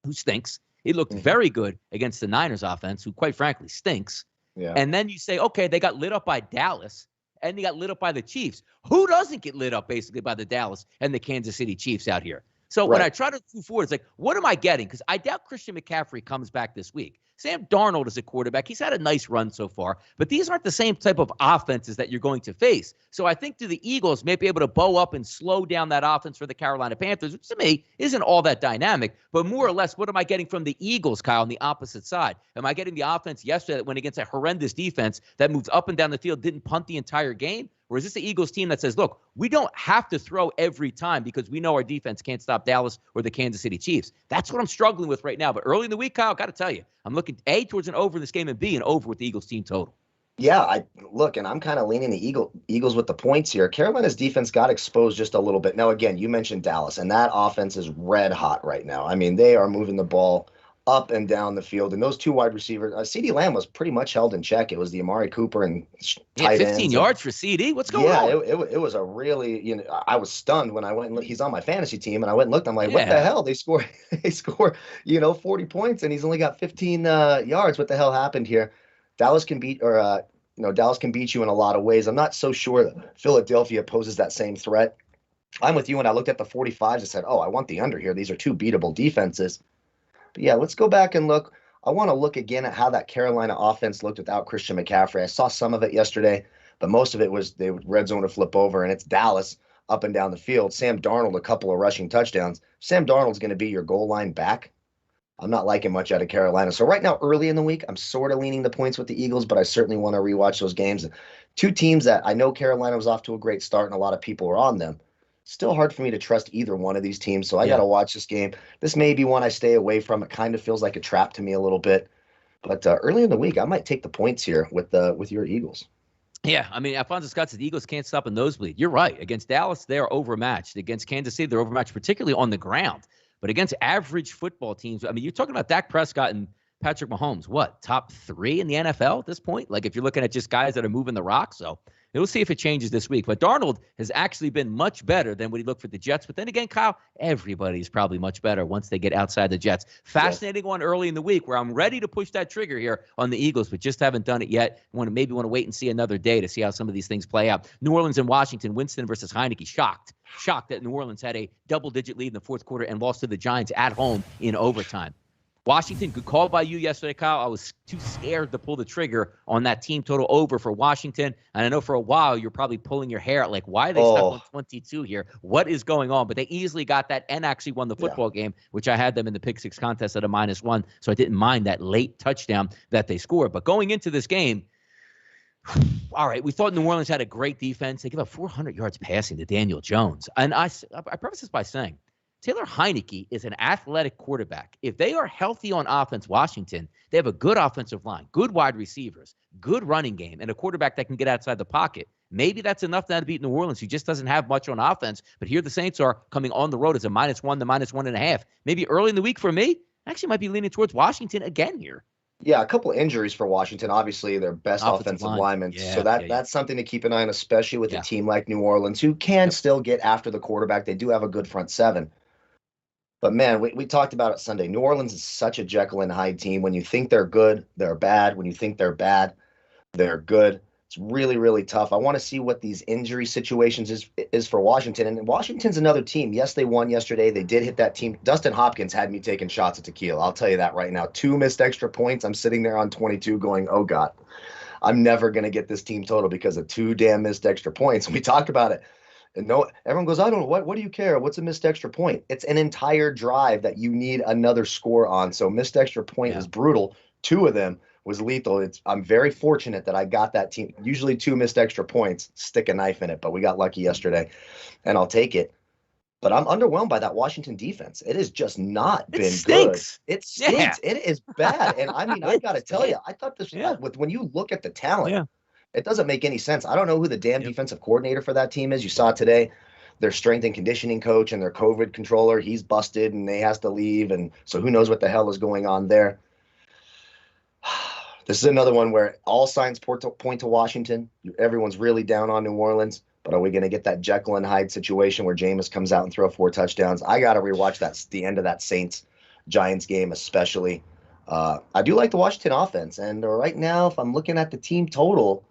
who stinks. It looked very good against the Niners offense, who quite frankly stinks. Yeah. And then you say, okay, they got lit up by Dallas. And they got lit up by the Chiefs. Who doesn't get lit up, basically, by the Dallas and the Kansas City Chiefs out here? So when I try to move forward, it's like, what am I getting? Because I doubt Christian McCaffrey comes back this week. Sam Darnold is a quarterback. He's had a nice run so far. But these aren't the same type of offenses that you're going to face. So I think the Eagles may be able to bow up and slow down that offense for the Carolina Panthers, which to me isn't all that dynamic. But more or less, what am I getting from the Eagles, Kyle, on the opposite side? Am I getting the offense yesterday that went against a horrendous defense that moved up and down the field, didn't punt the entire game? Or is this the Eagles team that says, look, we don't have to throw every time because we know our defense can't stop Dallas or the Kansas City Chiefs? That's what I'm struggling with right now. But early in the week, Kyle, got to tell you, I'm looking, A, towards an over in this game, and B, an over with the Eagles team total. Yeah, and I'm kind of leaning the Eagles with the points here. Carolina's defense got exposed just a little bit. Now, again, you mentioned Dallas, and that offense is red hot right now. I mean, they are moving the ball up and down the field. And those two wide receivers, CeeDee Lamb was pretty much held in check. It was the Amari Cooper and tight ends. 15 yards for CD. What's going on? Yeah, it was a really, I was stunned when I went and looked. He's on my fantasy team, and I went and looked. I'm like, what the hell? They score 40 points, and he's only got 15 yards. What the hell happened here? Dallas can beat you in a lot of ways. I'm not so sure that Philadelphia poses that same threat. I'm with you. When I looked at the 45s, I said, oh, I want the under here. These are two beatable defenses. But yeah, let's go back and look. I want to look again at how that Carolina offense looked without Christian McCaffrey. I saw some of it yesterday, but most of it was they red zone to flip over, and it's Dallas up and down the field. Sam Darnold, a couple of rushing touchdowns. Sam Darnold's going to be your goal line back. I'm not liking much out of Carolina. So right now, early in the week, I'm sort of leaning the points with the Eagles, but I certainly want to rewatch those games. Two teams that I know Carolina was off to a great start, and a lot of people are on them. Still hard for me to trust either one of these teams, so I got to watch this game. This may be one I stay away from. It kind of feels like a trap to me a little bit. But early in the week, I might take the points here with your Eagles. Yeah, I mean, Alfonso Scott said the Eagles can't stop a nosebleed. You're right. Against Dallas, they're overmatched. Against Kansas City, they're overmatched, particularly on the ground. But against average football teams, I mean, you're talking about Dak Prescott and Patrick Mahomes, what, top 3 in the NFL at this point? Like, if you're looking at just guys that are moving the rock. So We'll see if it changes this week. But Darnold has actually been much better than when he looked for the Jets. But then again, Kyle, everybody's probably much better once they get outside the Jets. Fascinating one early in the week where I'm ready to push that trigger here on the Eagles, but just haven't done it yet. Maybe want to wait and see another day to see how some of these things play out. New Orleans and Washington, Winston versus Heineke. Shocked that New Orleans had a double-digit lead in the fourth quarter and lost to the Giants at home in overtime. Washington, good call by you yesterday, Kyle. I was too scared to pull the trigger on that team total over for Washington. And I know for a while you're probably pulling your hair out like, why are they stuck on 22 here? What is going on? But they easily got that and actually won the football game, which I had them in the pick six contest at a -1. So I didn't mind that late touchdown that they scored. But going into this game, all right, we thought New Orleans had a great defense. They give up 400 yards passing to Daniel Jones. And I preface this by saying, Taylor Heineke is an athletic quarterback. If they are healthy on offense, Washington, they have a good offensive line, good wide receivers, good running game, and a quarterback that can get outside the pocket. Maybe that's enough now to beat New Orleans, who just doesn't have much on offense. But here the Saints are coming on the road as a -1 to -1.5. Maybe early in the week for me, I actually might be leaning towards Washington again here. Yeah, a couple of injuries for Washington. Obviously, their best offensive linemen. So that's something to keep an eye on, especially with a team like New Orleans, who can still get after the quarterback. They do have a good front seven. But, man, we talked about it Sunday. New Orleans is such a Jekyll and Hyde team. When you think they're good, they're bad. When you think they're bad, they're good. It's really, really tough. I want to see what these injury situations is for Washington. And Washington's another team. Yes, they won yesterday. They did hit that team. Dustin Hopkins had me taking shots at tequila. I'll tell you that right now. 2 missed extra points. I'm sitting there on 22 going, oh, God, I'm never going to get this team total because of 2 damn missed extra points. And we talked about it. And everyone goes, I don't know, what do you care? What's a missed extra point? It's an entire drive that you need another score on. So missed extra point is brutal. 2 of them was lethal. I'm very fortunate that I got that team. Usually 2 missed extra points, stick a knife in it, but we got lucky yesterday, and I'll take it. But I'm underwhelmed by that Washington defense. It has just not been good. It stinks. Yeah. It is bad. And I mean, I got to tell you, I thought this when you look at the talent, it doesn't make any sense. I don't know who the damn defensive coordinator for that team is. You saw today, their strength and conditioning coach and their COVID controller, he's busted and he has to leave. And so who knows what the hell is going on there. This is another one where all signs point to Washington. Everyone's really down on New Orleans. But are we going to get that Jekyll and Hyde situation where Jameis comes out and throw 4 touchdowns? I got to rewatch the end of that Saints-Giants game especially. I do like the Washington offense. And right now, if I'm looking at the team total,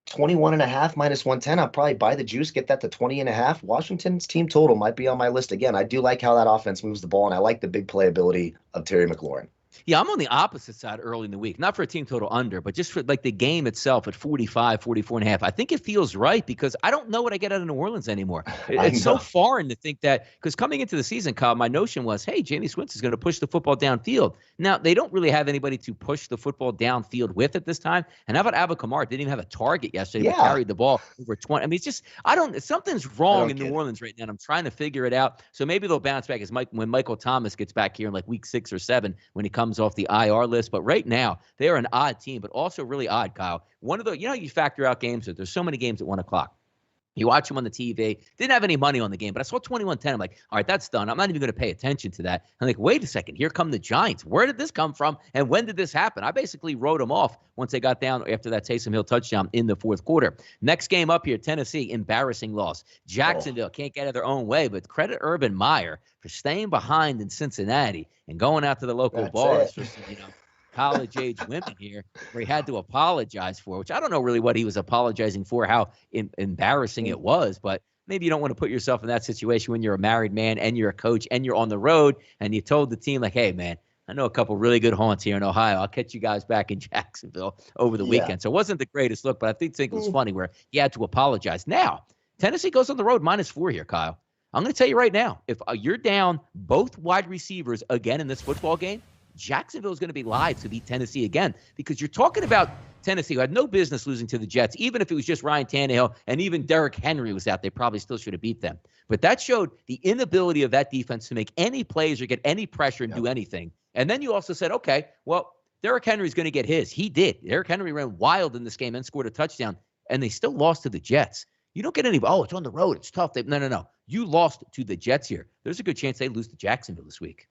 21.5 -110, I'll probably buy the juice, get that to 20.5. Washington's team total might be on my list again. I do like how that offense moves the ball, and I like the big playability of Terry McLaurin. Yeah, I'm on the opposite side early in the week. Not for a team total under, but just for like the game itself at 45, 44.5. I think it feels right because I don't know what I get out of New Orleans anymore. It's so foreign to think that, because coming into the season, Kyle, my notion was, hey, Jameis Winston's going to push the football downfield. Now, they don't really have anybody to push the football downfield with at this time. And how about Alvin Kamara? Didn't even have a target yesterday, but carried the ball over 20. I mean, it's just, something's wrong in New Orleans right now. And I'm trying to figure it out. So maybe they'll bounce back when Michael Thomas gets back here in like week 6 or 7 when he comes off the IR list. But right now, they are an odd team, but also really odd, Kyle. One of the, you factor out games that there's so many games at 1 o'clock. You watch them on the TV. Didn't have any money on the game, but I saw 21-10. I'm like, all right, that's done. I'm not even going to pay attention to that. I'm like, wait a second. Here come the Giants. Where did this come from? And when did this happen? I basically wrote them off once they got down after that Taysom Hill touchdown in the fourth quarter. Next game up here, Tennessee, embarrassing loss. Jacksonville can't get out of their own way, but credit Urban Meyer for staying behind in Cincinnati and going out to the local bars for some, college-age women here where he had to apologize for, which I don't know really what he was apologizing for, how embarrassing it was, but maybe you don't want to put yourself in that situation when you're a married man and you're a coach and you're on the road and you told the team like, hey, man, I know a couple really good haunts here in Ohio. I'll catch you guys back in Jacksonville over the weekend. So it wasn't the greatest look, but I think it was funny where he had to apologize. Now, Tennessee goes on the road -4 here, Kyle. I'm going to tell you right now, if you're down both wide receivers again in this football game, Jacksonville is going to be live to beat Tennessee again, because you're talking about Tennessee, who had no business losing to the Jets. Even if it was just Ryan Tannehill and even Derrick Henry was out, they probably still should have beat them. But that showed the inability of that defense to make any plays or get any pressure and do anything. And then you also said, okay, well, Derrick Henry's going to get his. He did. Derrick Henry ran wild in this game and scored a touchdown, and they still lost to the Jets. You don't get any, it's on the road, it's tough. No. You lost to the Jets here. There's a good chance they lose to Jacksonville this week.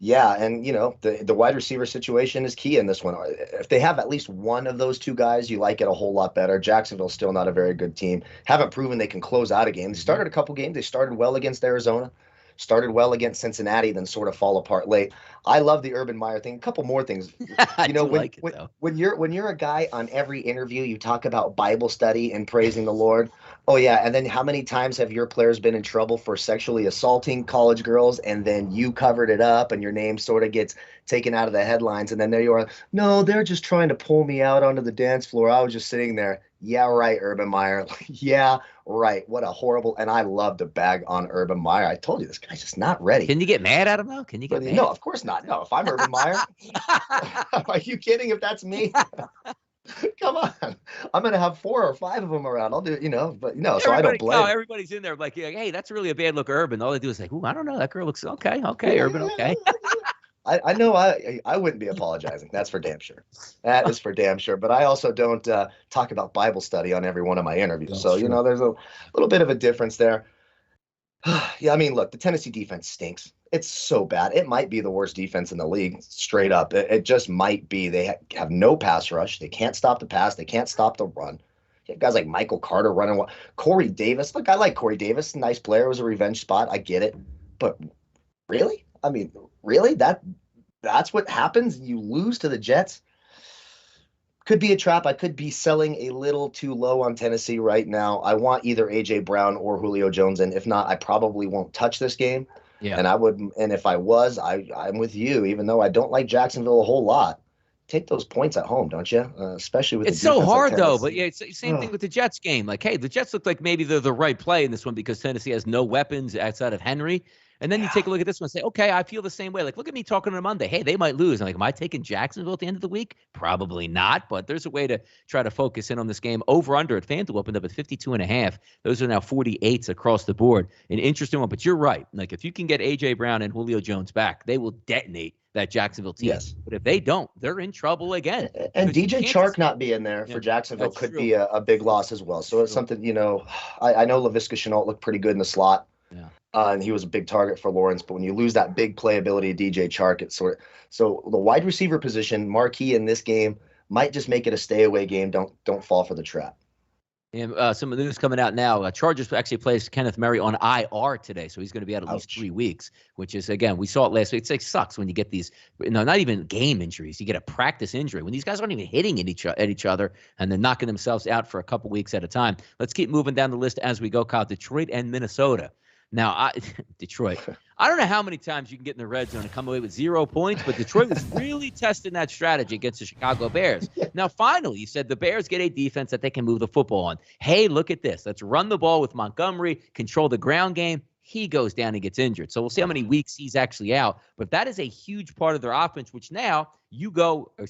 Yeah, and the wide receiver situation is key in this one. If they have at least one of those two guys, you like it a whole lot better. Jacksonville's still not a very good team. Haven't proven they can close out a game. They started a couple games. They started well against Arizona, started well against Cincinnati, then sort of fall apart late. I love the Urban Meyer thing. A couple more things. I You know, do when like it when though. when you're a guy on every interview, you talk about Bible study and praising the Lord. Oh yeah, and then how many times have your players been in trouble for sexually assaulting college girls, and then you covered it up, and your name sort of gets taken out of the headlines, and then there you are. No, they're just trying to pull me out onto the dance floor. I was just sitting there. Yeah, right, Urban Meyer. Yeah, right. What a horrible. And I love to bag on Urban Meyer. I told you this guy's just not ready. Can you get mad at him though? Can you get No, mad? of course not. No, if I'm Urban Meyer, are you kidding? If that's me, come on. I'm gonna have 4 or 5 of them around. I'll do it, but so I don't blame him. Everybody's in there like, hey, that's really a bad look, Urban. All they do is like, ooh, I don't know, that girl looks okay, Yeah, Urban, yeah, okay. yeah. I know I wouldn't be apologizing. That's for damn sure. That is for damn sure. But I also don't talk about Bible study on every one of my interviews. That's So, true. there's a little bit of a difference there. Yeah, I mean, look, the Tennessee defense stinks. It's so bad. It might be the worst defense in the league, straight up. It just might be. They have no pass rush. They can't stop the pass. They can't stop the run. You have guys like Michael Carter running. Corey Davis. Look, I like Corey Davis. Nice player. It was a revenge spot. I get it. But really? I mean, really? That's what happens? You lose to the Jets? Could be a trap. I could be selling a little too low on Tennessee right now. I want either AJ Brown or Julio Jones, and if not, I probably won't touch this game. Yeah. And if I was, I'm with you. Even though I don't like Jacksonville a whole lot, take those points at home, don't you? Especially with a It's so defense like hard though, but Tennessee. yeah, it's the same thing with the Jets game. Like, hey, the Jets look like maybe they're the right play in this one because Tennessee has no weapons outside of Henry. And then you Yeah. take a look at this one and say, okay, I feel the same way. Like, look at me talking on Monday. Hey, they might lose. I'm like, am I taking Jacksonville at the end of the week? Probably not, but there's a way to try to focus in on this game. Over under at FanDuel opened up at 52.5. Those are now 48s across the board. An interesting one, but you're right. Like, if you can get A.J. Brown and Julio Jones back, they will detonate that Jacksonville team. Yes. But if they don't, they're in trouble again. And Because you DJ can't Chark just, not being there yeah, for Jacksonville that's could true. be a big loss as well. So it's True. something, I know LaVisca Chenault looked pretty good in the slot. Yeah. And he was a big target for Lawrence. But when you lose that big playability of DJ Chark, it's so the wide receiver position, marquee in this game, might just make it a stay away game. Don't fall for the trap. And some of the news coming out now. Chargers actually placed Kenneth Murray on IR today, so he's going to be out at least Ouch. 3 weeks, which is, again, we saw it last week. It's like sucks when you get these, not even game injuries. You get a practice injury when these guys aren't even hitting at each other and they're knocking themselves out for a couple weeks at a time. Let's keep moving down the list as we go, Kyle. Detroit and Minnesota. Now, Detroit, I don't know how many times you can get in the red zone and come away with 0 points, but Detroit was really testing that strategy against the Chicago Bears. Now, finally, you said the Bears get a defense that they can move the football on. Hey, look at this. Let's run the ball with Montgomery, control the ground game. He goes down and gets injured. So we'll see how many weeks he's actually out. But that is a huge part of their offense, which now you go, I'm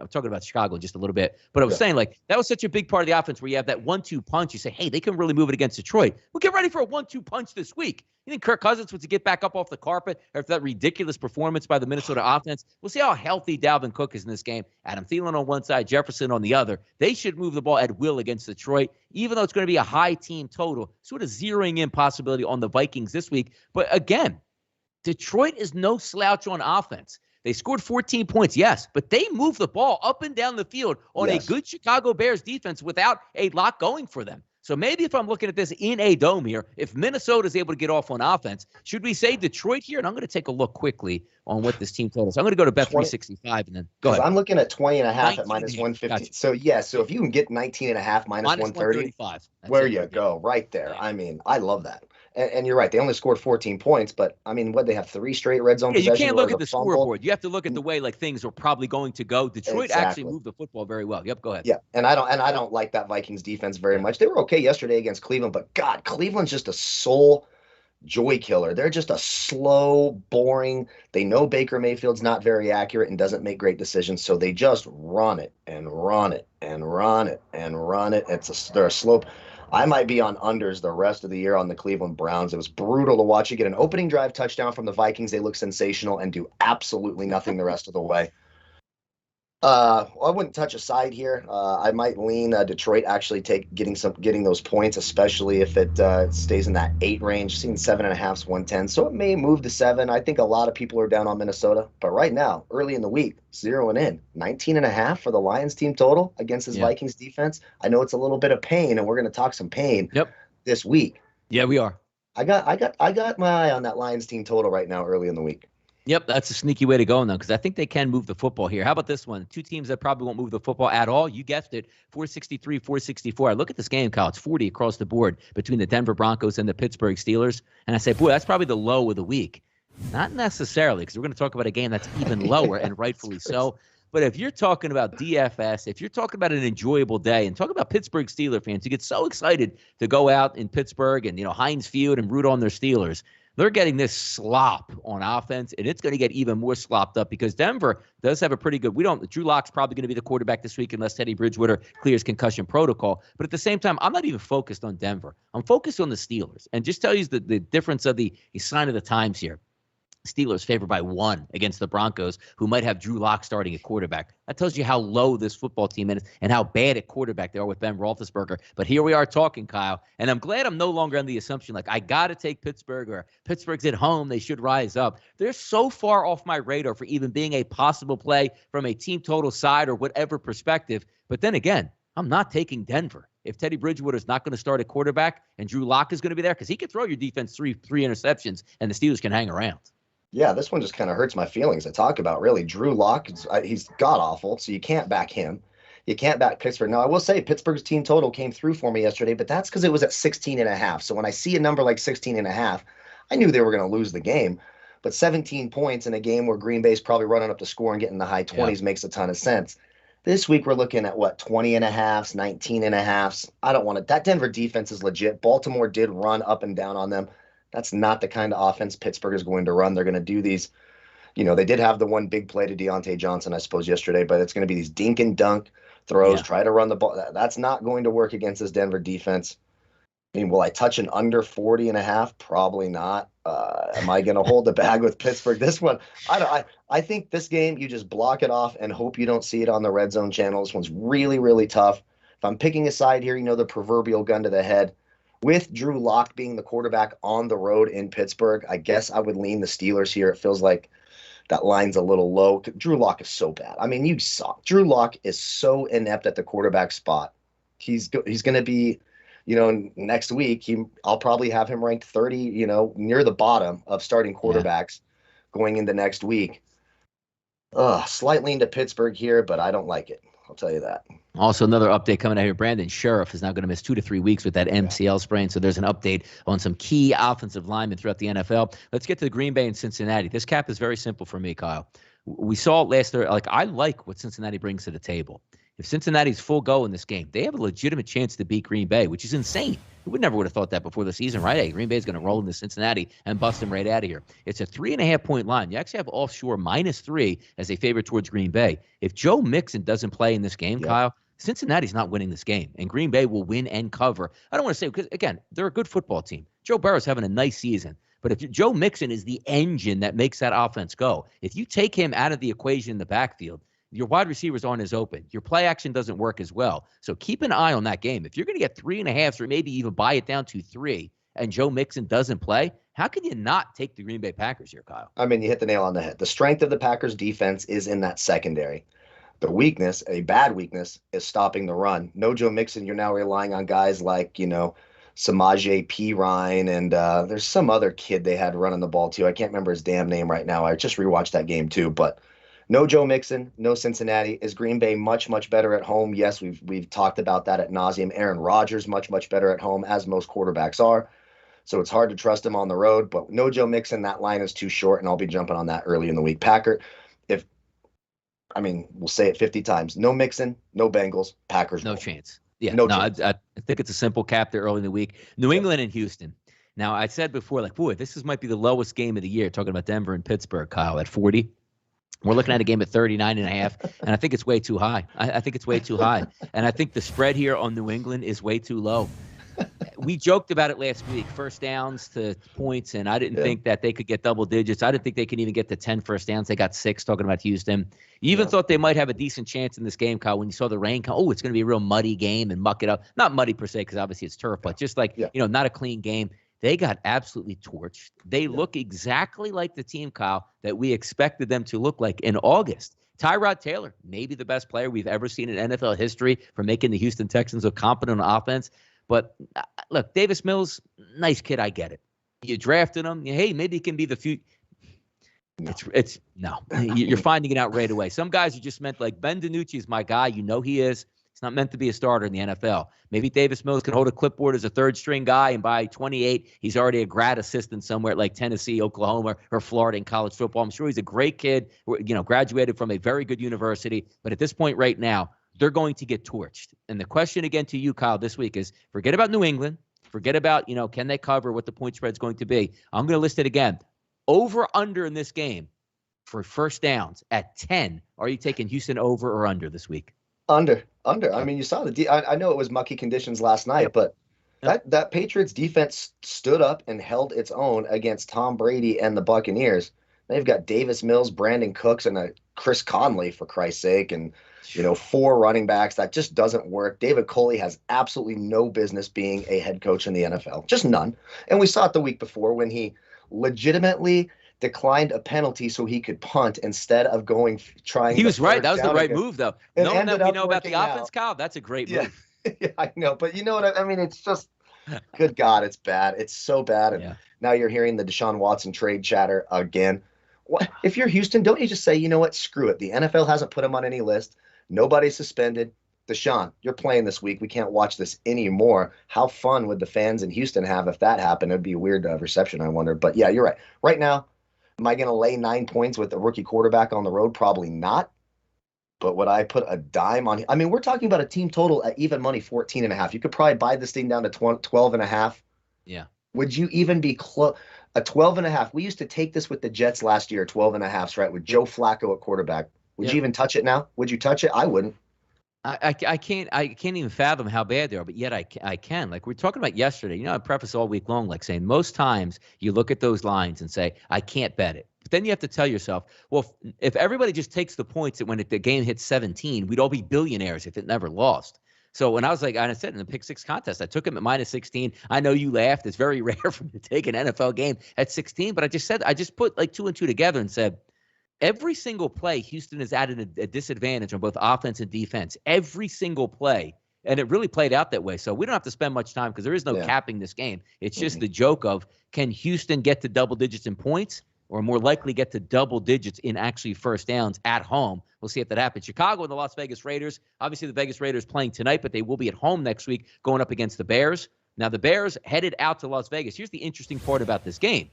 talking about Chicago just a little bit, but I was saying, like, that was such a big part of the offense where you have that 1-2 punch. You say, hey, they can really move it against Detroit. Well, get ready for a 1-2 punch this week. You think Kirk Cousins was to get back up off the carpet after that ridiculous performance by the Minnesota offense? We'll see how healthy Dalvin Cook is in this game. Adam Thielen on one side, Jefferson on the other. They should move the ball at will against Detroit, even though it's going to be a high team total, sort of zeroing in possibility on the Vikings this week. But again, Detroit is no slouch on offense. They scored 14 points, yes, but they moved the ball up and down the field on a good Chicago Bears defense without a lot going for them. So maybe if I'm looking at this in a dome here, if Minnesota is able to get off on offense, should we say Detroit here? And I'm going to take a look quickly on what this team total is. I'm going to go to bet 365 and then go ahead. I'm looking at 20.5 at minus 150. Gotcha. So so if you can get 19.5 minus 130, where you go right there. Yeah. I mean, I love that. And you're right. They only scored 14 points, but I mean, what they have 3 straight red zone possessions. You can't look at the scoreboard. You have to look at the way like things are probably going to go. Detroit actually moved the football very well. Yep, go ahead. Yeah, and I don't like that Vikings defense very much. They were okay yesterday against Cleveland, but God, Cleveland's just a soul joy killer. They're just a slow, boring. They know Baker Mayfield's not very accurate and doesn't make great decisions, so they just run it and run it and run it and run it. They're a slow. I might be on unders the rest of the year on the Cleveland Browns. It was brutal to watch. You get an opening drive touchdown from the Vikings. They look sensational and do absolutely nothing the rest of the way. I wouldn't touch a side here. I might lean Detroit actually getting those points, especially if it stays in that 8 range. Seen 7.5's 110, so it may move to 7. I think a lot of people are down on Minnesota, but right now, early in the week, zeroing in 19.5 for the Lions team total against this Vikings defense. I know it's a little bit of pain, and we're going to talk some pain this week. Yeah, we are. I got my eye on that Lions team total right now, early in the week. Yep, that's a sneaky way to go, though, because I think they can move the football here. How about this one? 2 teams that probably won't move the football at all. You guessed it, 463, 464. I look at this game, Kyle. It's 40 across the board between the Denver Broncos and the Pittsburgh Steelers. And I say, boy, that's probably the low of the week. Not necessarily, because we're going to talk about a game that's even lower, and rightfully so. But if you're talking about DFS, if you're talking about an enjoyable day, and talk about Pittsburgh Steelers fans who get so excited to go out in Pittsburgh and, Heinz Field and root on their Steelers, they're getting this slop on offense, and it's going to get even more slopped up because Denver does have a pretty good – Drew Lock's probably going to be the quarterback this week unless Teddy Bridgewater clears concussion protocol. But at the same time, I'm not even focused on Denver. I'm focused on the Steelers. And just tell you the difference of the sign of the times here. Steelers favored by 1 against the Broncos, who might have Drew Lock starting at quarterback. That tells you how low this football team is and how bad at quarterback they are with Ben Roethlisberger. But here we are talking, Kyle, and I'm glad I'm no longer on the assumption I got to take Pittsburgh or Pittsburgh's at home, they should rise up. They're so far off my radar for even being a possible play from a team total side or whatever perspective. But then again, I'm not taking Denver. If Teddy Bridgewater is not going to start at quarterback and Drew Lock is going to be there, because he can throw your defense three interceptions and the Steelers can hang around. Yeah, this one just kind of hurts my feelings to talk about, really. Drew Lock, he's god-awful, so you can't back him. You can't back Pittsburgh. Now, I will say Pittsburgh's team total came through for me yesterday, but that's because it was at 16.5. So when I see a number like 16.5, I knew they were going to lose the game. But 17 points in a game where Green Bay's probably running up the score and getting the high 20s makes a ton of sense. This week, we're looking at, 20.5s, 19.5s. I don't want it. That Denver defense is legit. Baltimore did run up and down on them. That's not the kind of offense Pittsburgh is going to run. They're going to do these, they did have the one big play to Deontay Johnson, I suppose, yesterday, but it's going to be these dink and dunk throws, try to run the ball. That's not going to work against this Denver defense. I mean, will I touch an under 40.5? Probably not. Am I going to hold the bag with Pittsburgh? This one, I think this game, you just block it off and hope you don't see it on the red zone channel. This one's really, really tough. If I'm picking a side here, the proverbial gun to the head. With Drew Lock being the quarterback on the road in Pittsburgh, I guess I would lean the Steelers here. It feels like that line's a little low. Drew Lock is so bad. I mean, you saw Drew Lock is so inept at the quarterback spot. He's going to be, next week, I'll probably have him ranked 30, near the bottom of starting quarterbacks going into next week. Slight lean to Pittsburgh here, but I don't like it. I'll tell you that. Also, another update coming out here. Brandon Sheriff is now going to miss 2 to 3 weeks with that MCL sprain. So there's an update on some key offensive linemen throughout the NFL. Let's get to Green Bay and Cincinnati. This cap is very simple for me, Kyle. We saw it last year. I like what Cincinnati brings to the table. If Cincinnati's full go in this game, they have a legitimate chance to beat Green Bay, which is insane. We never would have thought that before the season, right? Hey, Green Bay's going to roll into Cincinnati and bust them right out of here. It's a 3.5-point line. You actually have offshore -3 as a favorite towards Green Bay. If Joe Mixon doesn't play in this game, Kyle, Cincinnati's not winning this game, and Green Bay will win and cover. I don't want to say, because, again, they're a good football team. Joe Burrow's having a nice season. But if Joe Mixon is the engine that makes that offense go, if you take him out of the equation in the backfield, your wide receivers aren't as open. Your play action doesn't work as well. So keep an eye on that game. If you're going to get 3.5 or maybe even buy it down to 3 and Joe Mixon doesn't play, how can you not take the Green Bay Packers here, Kyle? I mean, you hit the nail on the head. The strength of the Packers defense is in that secondary. The weakness, a bad weakness, is stopping the run. No Joe Mixon, you're now relying on guys like, Samaje Perine, and there's some other kid they had running the ball too. I can't remember his damn name right now. I just rewatched that game too, but no Joe Mixon, no Cincinnati. Is Green Bay much, much better at home? Yes, we've talked about that ad nauseum. Aaron Rodgers much, much better at home, as most quarterbacks are. So it's hard to trust him on the road. But no Joe Mixon, that line is too short, and I'll be jumping on that early in the week. We'll say it 50 times. No Mixon, no Bengals, Packers. No chance. Yeah, no chance. I think it's a simple cap there early in the week. New England and Houston. Now, I said before, this might be the lowest game of the year, talking about Denver and Pittsburgh, Kyle, at 40. We're looking at a game at 39.5, and I think it's way too high. I think it's way too high. And I think the spread here on New England is way too low. we joked about it last week, first downs to points, and I didn't think that they could get double digits. I didn't think they could even get to 10 first downs. They got 6, talking about Houston. You even thought they might have a decent chance in this game, Kyle, when you saw the rain come. Oh, it's going to be a real muddy game and muck it up. Not muddy per se, because obviously it's turf, but just like, not a clean game. They got absolutely torched. They look exactly like the team, Kyle, that we expected them to look like in August. Tyrod Taylor, maybe the best player we've ever seen in NFL history for making the Houston Texans look competent on offense. But look, Davis Mills, nice kid. I get it. You drafted him. Hey, maybe he can be the future. No. You're finding it out right away. Some guys are just meant, like Ben DiNucci is my guy. You know he is. He's not meant to be a starter in the NFL. Maybe Davis Mills can hold a clipboard as a third-string guy, and by 28, he's already a grad assistant somewhere at like Tennessee, Oklahoma, or Florida in college football. I'm sure he's a great kid, graduated from a very good university. But at this point right now, they're going to get torched. And the question again to you, Kyle, this week is forget about New England. Forget about, can they cover, what the point spread is going to be. I'm going to list it again. Over, under in this game for first downs at 10. Are you taking Houston over or under this week? Under. I mean, you saw I know it was mucky conditions last night, but that Patriots defense stood up and held its own against Tom Brady and the Buccaneers. They've got Davis Mills, Brandon Cooks, and Chris Conley, for Christ's sake, and 4 running backs. That just doesn't work. David Culley has absolutely no business being a head coach in the NFL, just none. And we saw it the week before when he legitimately declined a penalty so he could punt instead of trying. He was right. That was the right move, though. Knowing that we know about the offense, out. Kyle, that's a great move. Yeah, I know. But you know what I mean? It's just, good God, it's bad. It's so bad. And now you're hearing the Deshaun Watson trade chatter again. What if you're Houston? Don't you just say, you know what? Screw it. The NFL hasn't put him on any list. Nobody's suspended. Deshaun, you're playing this week. We can't watch this anymore. How fun would the fans in Houston have if that happened? It'd be a weird reception, I wonder. But yeah, you're right. Right now, am I going to lay 9 points with a rookie quarterback on the road? Probably not. But would I put a dime on? I mean, we're talking about a team total at even money 14.5. You could probably buy this thing down to 12.5. Yeah. Would you even be close? A 12.5. We used to take this with the Jets last year, 12.5s, right? With Joe Flacco at quarterback. Would you even touch it now? Would you touch it? I wouldn't. I can't even fathom how bad they are, but yet I can. Like we were talking about yesterday, I preface all week long, like saying most times you look at those lines and say, I can't bet it. But then you have to tell yourself, well, if everybody just takes the points that when the game hits 17, we'd all be billionaires if it never lost. So when I was like, I said in the pick 6 contest, I took him at minus 16. I know you laughed. It's very rare for me to take an NFL game at 16, but I just put like 2 and 2 together and said, every single play, Houston is at a disadvantage on both offense and defense. Every single play. And it really played out that way. So we don't have to spend much time because there is no capping this game. It's just the joke of, can Houston get to double digits in points or more likely get to double digits in actually first downs at home? We'll see if that happens. Chicago and the Las Vegas Raiders. Obviously, the Vegas Raiders playing tonight, but they will be at home next week going up against the Bears. Now, the Bears headed out to Las Vegas. Here's the interesting part about this game.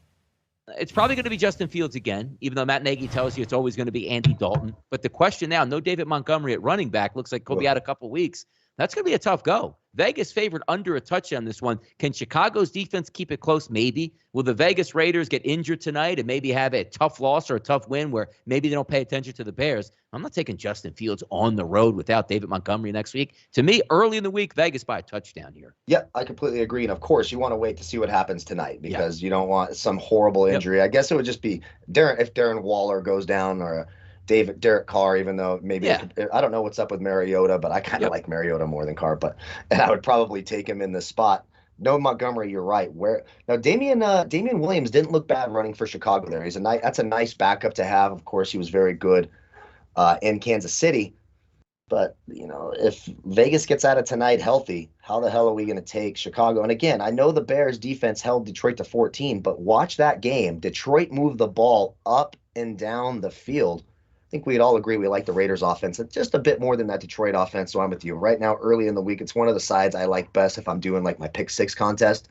It's probably going to be Justin Fields again, even though Matt Nagy tells you it's always going to be Andy Dalton. But the question now, no David Montgomery at running back. Looks like he'll be out a couple weeks. That's going to be a tough go. Vegas favored under a touchdown this one. Can Chicago's defense keep it close? Maybe. Will the Vegas Raiders get injured tonight and maybe have a tough loss or a tough win where maybe they don't pay attention to the Bears? I'm not taking Justin Fields on the road without David Montgomery next week. To me, early in the week, Vegas by a touchdown here. Yeah, I completely agree. And of course, you want to wait to see what happens tonight because you don't want some horrible injury. I guess it would just be if Darren Waller goes down or Derek Carr, even though maybe I don't know what's up with Mariota, but I kind of like Mariota more than Carr. And I would probably take him in this spot. No Montgomery, you're right. Now Damian Williams didn't look bad running for Chicago there. That's a nice backup to have. Of course, he was very good in Kansas City. But if Vegas gets out of tonight healthy, how the hell are we going to take Chicago? And again, I know the Bears defense held Detroit to 14, but watch that game. Detroit moved the ball up and down the field. I think we'd all agree we like the Raiders offense just a bit more than that Detroit offense. So I'm with you. Right now, early in the week, it's one of the sides I like best if I'm doing like my pick 6 contest.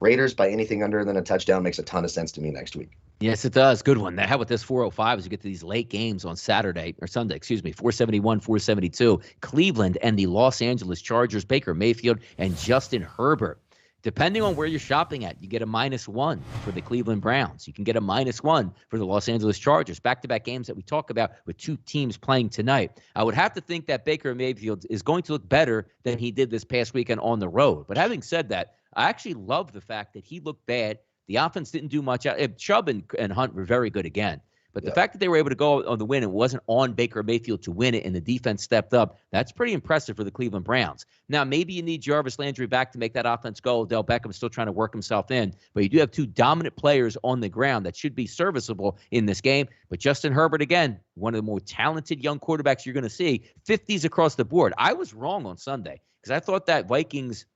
Raiders by anything under than a touchdown makes a ton of sense to me next week. Yes, it does. Good one. How about this 405 as you get to these late games on Sunday, 471, 472. Cleveland and the Los Angeles Chargers, Baker Mayfield and Justin Herbert. Depending on where you're shopping at, you get a -1 for the Cleveland Browns. You can get a -1 for the Los Angeles Chargers. Back-to-back games that we talk about with 2 teams playing tonight. I would have to think that Baker Mayfield is going to look better than he did this past weekend on the road. But having said that, I actually love the fact that he looked bad. The offense didn't do much. Chubb and Hunt were very good again. But the fact that they were able to go on the win, it wasn't on Baker Mayfield to win it, and the defense stepped up, that's pretty impressive for the Cleveland Browns. Now, maybe you need Jarvis Landry back to make that offense go. Odell Beckham's still trying to work himself in, but you do have two dominant players on the ground that should be serviceable in this game. But Justin Herbert, again, one of the more talented young quarterbacks you're going to see, 50s across the board. I was wrong on Sunday because I thought that Vikings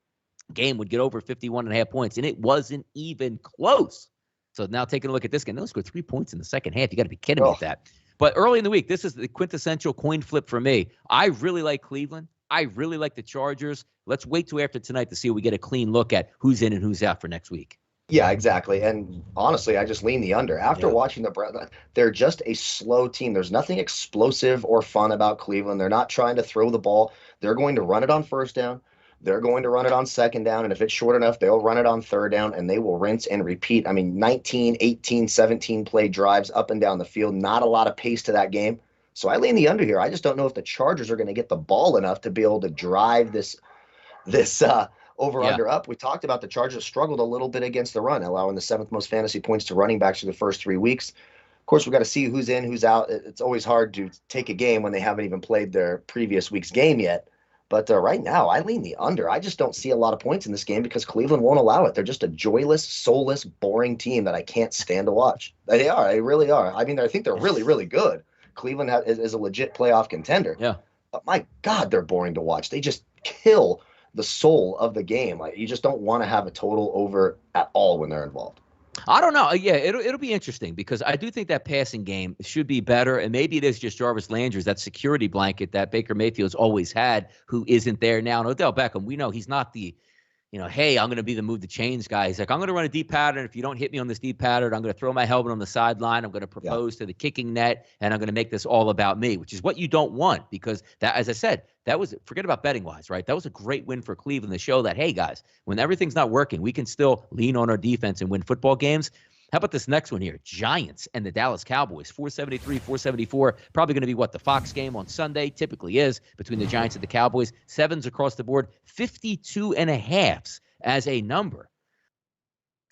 game would get over 51.5 points, and it wasn't even close. So now taking a look at this game, they only scored 3 points in the second half. You got to be kidding me with that. But early in the week, this is the quintessential coin flip for me. I really like Cleveland. I really like the Chargers. Let's wait till after tonight to see if we get a clean look at who's in and who's out for next week. Yeah, exactly. And honestly, I just lean the under. After watching they're just a slow team. There's nothing explosive or fun about Cleveland. They're not trying to throw the ball. They're going to run it on first down. They're going to run it on second down, and if it's short enough, they'll run it on third down, and they will rinse and repeat. I mean, 19, 18, 17 play drives up and down the field. Not a lot of pace to that game. So I lean the under here. I just don't know if the Chargers are going to get the ball enough to be able to drive this over-under up. We talked about the Chargers struggled a little bit against the run, allowing the 7th most fantasy points to running backs through the first 3 weeks. Of course, we've got to see who's in, who's out. It's always hard to take a game when they haven't even played their previous week's game yet. But right now, I lean the under. I just don't see a lot of points in this game because Cleveland won't allow it. They're just a joyless, soulless, boring team that I can't stand to watch. They are. They really are. I mean, I think they're really, really good. Cleveland is a legit playoff contender. Yeah. But my God, they're boring to watch. They just kill the soul of the game. Like, you just don't want to have a total over at all when they're involved. I don't know. Yeah, it'll be interesting because I do think that passing game should be better, and maybe it is just Jarvis Landry, that security blanket that Baker Mayfield's always had, who isn't there now. And Odell Beckham, we know he's not the, hey, I'm going to be the move the chains guy. He's like, I'm going to run a deep pattern. If you don't hit me on this deep pattern, I'm going to throw my helmet on the sideline. I'm going to propose to the kicking net, and I'm going to make this all about me, which is what you don't want because that, as I said, that was, forget about betting wise, right? That was a great win for Cleveland to show that, hey, guys, when everything's not working, we can still lean on our defense and win football games. How about this next one here? Giants and the Dallas Cowboys, 473, 474. Probably going to be what the Fox game on Sunday typically is between the Giants and the Cowboys. 7s across the board, 52.5 as a number.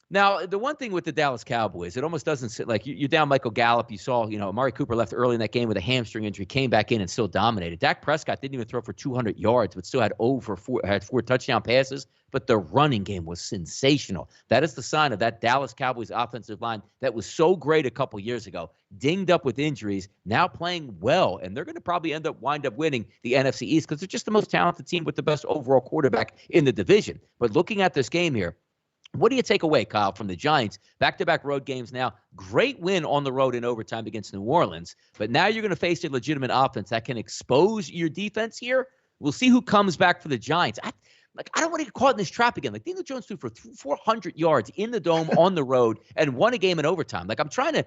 Now, the one thing with the Dallas Cowboys, it almost doesn't sit like you're down Michael Gallup. You saw, Amari Cooper left early in that game with a hamstring injury, came back in and still dominated. Dak Prescott didn't even throw for 200 yards, but still had four touchdown passes. But the running game was sensational. That is the sign of that Dallas Cowboys offensive line that was so great a couple years ago, dinged up with injuries, now playing well. And they're going to probably wind up winning the NFC East because they're just the most talented team with the best overall quarterback in the division. But looking at this game here, what do you take away, Kyle, from the Giants? Back-to-back road games now. Great win on the road in overtime against New Orleans. But now you're going to face a legitimate offense that can expose your defense here. We'll see who comes back for the Giants. I don't want to get caught in this trap again. Like, Daniel Jones threw for 400 yards in the dome on the road and won a game in overtime. Like, I'm trying to,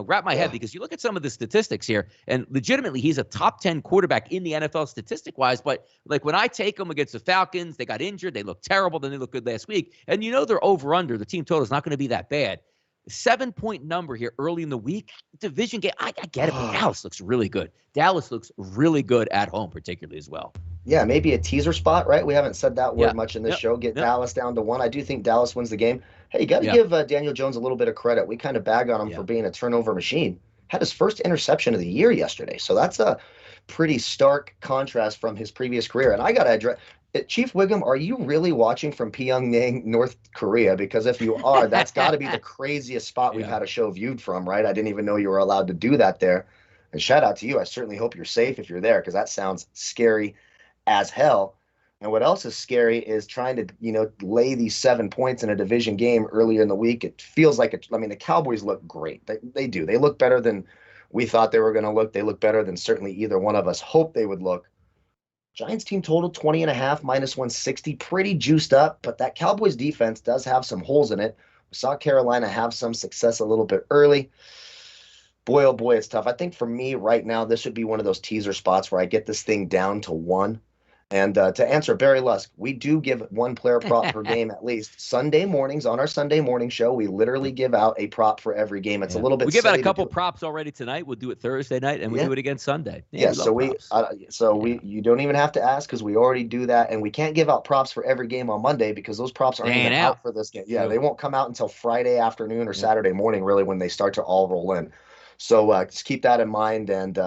wrap my head because you look at some of the statistics here, and legitimately, he's a top 10 quarterback in the NFL statistic-wise. But, when I take him against the Falcons, they got injured. They look terrible. Then they look good last week. And they're over-under. The team total is not going to be that bad. 7-point number here early in the week. Division game, I get it, but Dallas looks really good. Dallas looks really good at home, particularly as well. Yeah, maybe a teaser spot, right? We haven't said that word much in this show. Get Dallas down to 1. I do think Dallas wins the game. Hey, you got to give Daniel Jones a little bit of credit. We kind of bag on him for being a turnover machine. Had his first interception of the year yesterday. So that's a pretty stark contrast from his previous career. And I got to address, Chief Wiggum, are you really watching from Pyongyang, North Korea? Because if you are, that's got to be the craziest spot we've had a show viewed from, right? I didn't even know you were allowed to do that there. And shout out to you. I certainly hope you're safe if you're there because that sounds scary as hell. And what else is scary is trying to, lay these 7 points in a division game earlier in the week. It feels like the Cowboys look great. They do. They look better than we thought they were going to look. They look better than certainly either one of us hoped they would look. Giants team total 20.5 minus 160, pretty juiced up, but that Cowboys defense does have some holes in it. We saw Carolina have some success a little bit early. Boy, oh boy, it's tough. I think for me right now, this would be one of those teaser spots where I get this thing down to 1. And to answer Barry Lusk, we do give one player prop per game at least. Sunday mornings on our Sunday morning show, we literally give out a prop for every game. It's a little bit we give out a silly couple props already tonight. We'll do it Thursday night, and we do it again Sunday. Yeah, we love props. You don't even have to ask because we already do that, and we can't give out props for every game on Monday because those props aren't even out for this game. Yeah, they won't come out until Friday afternoon or Saturday morning, really, when they start to all roll in. So just keep that in mind. And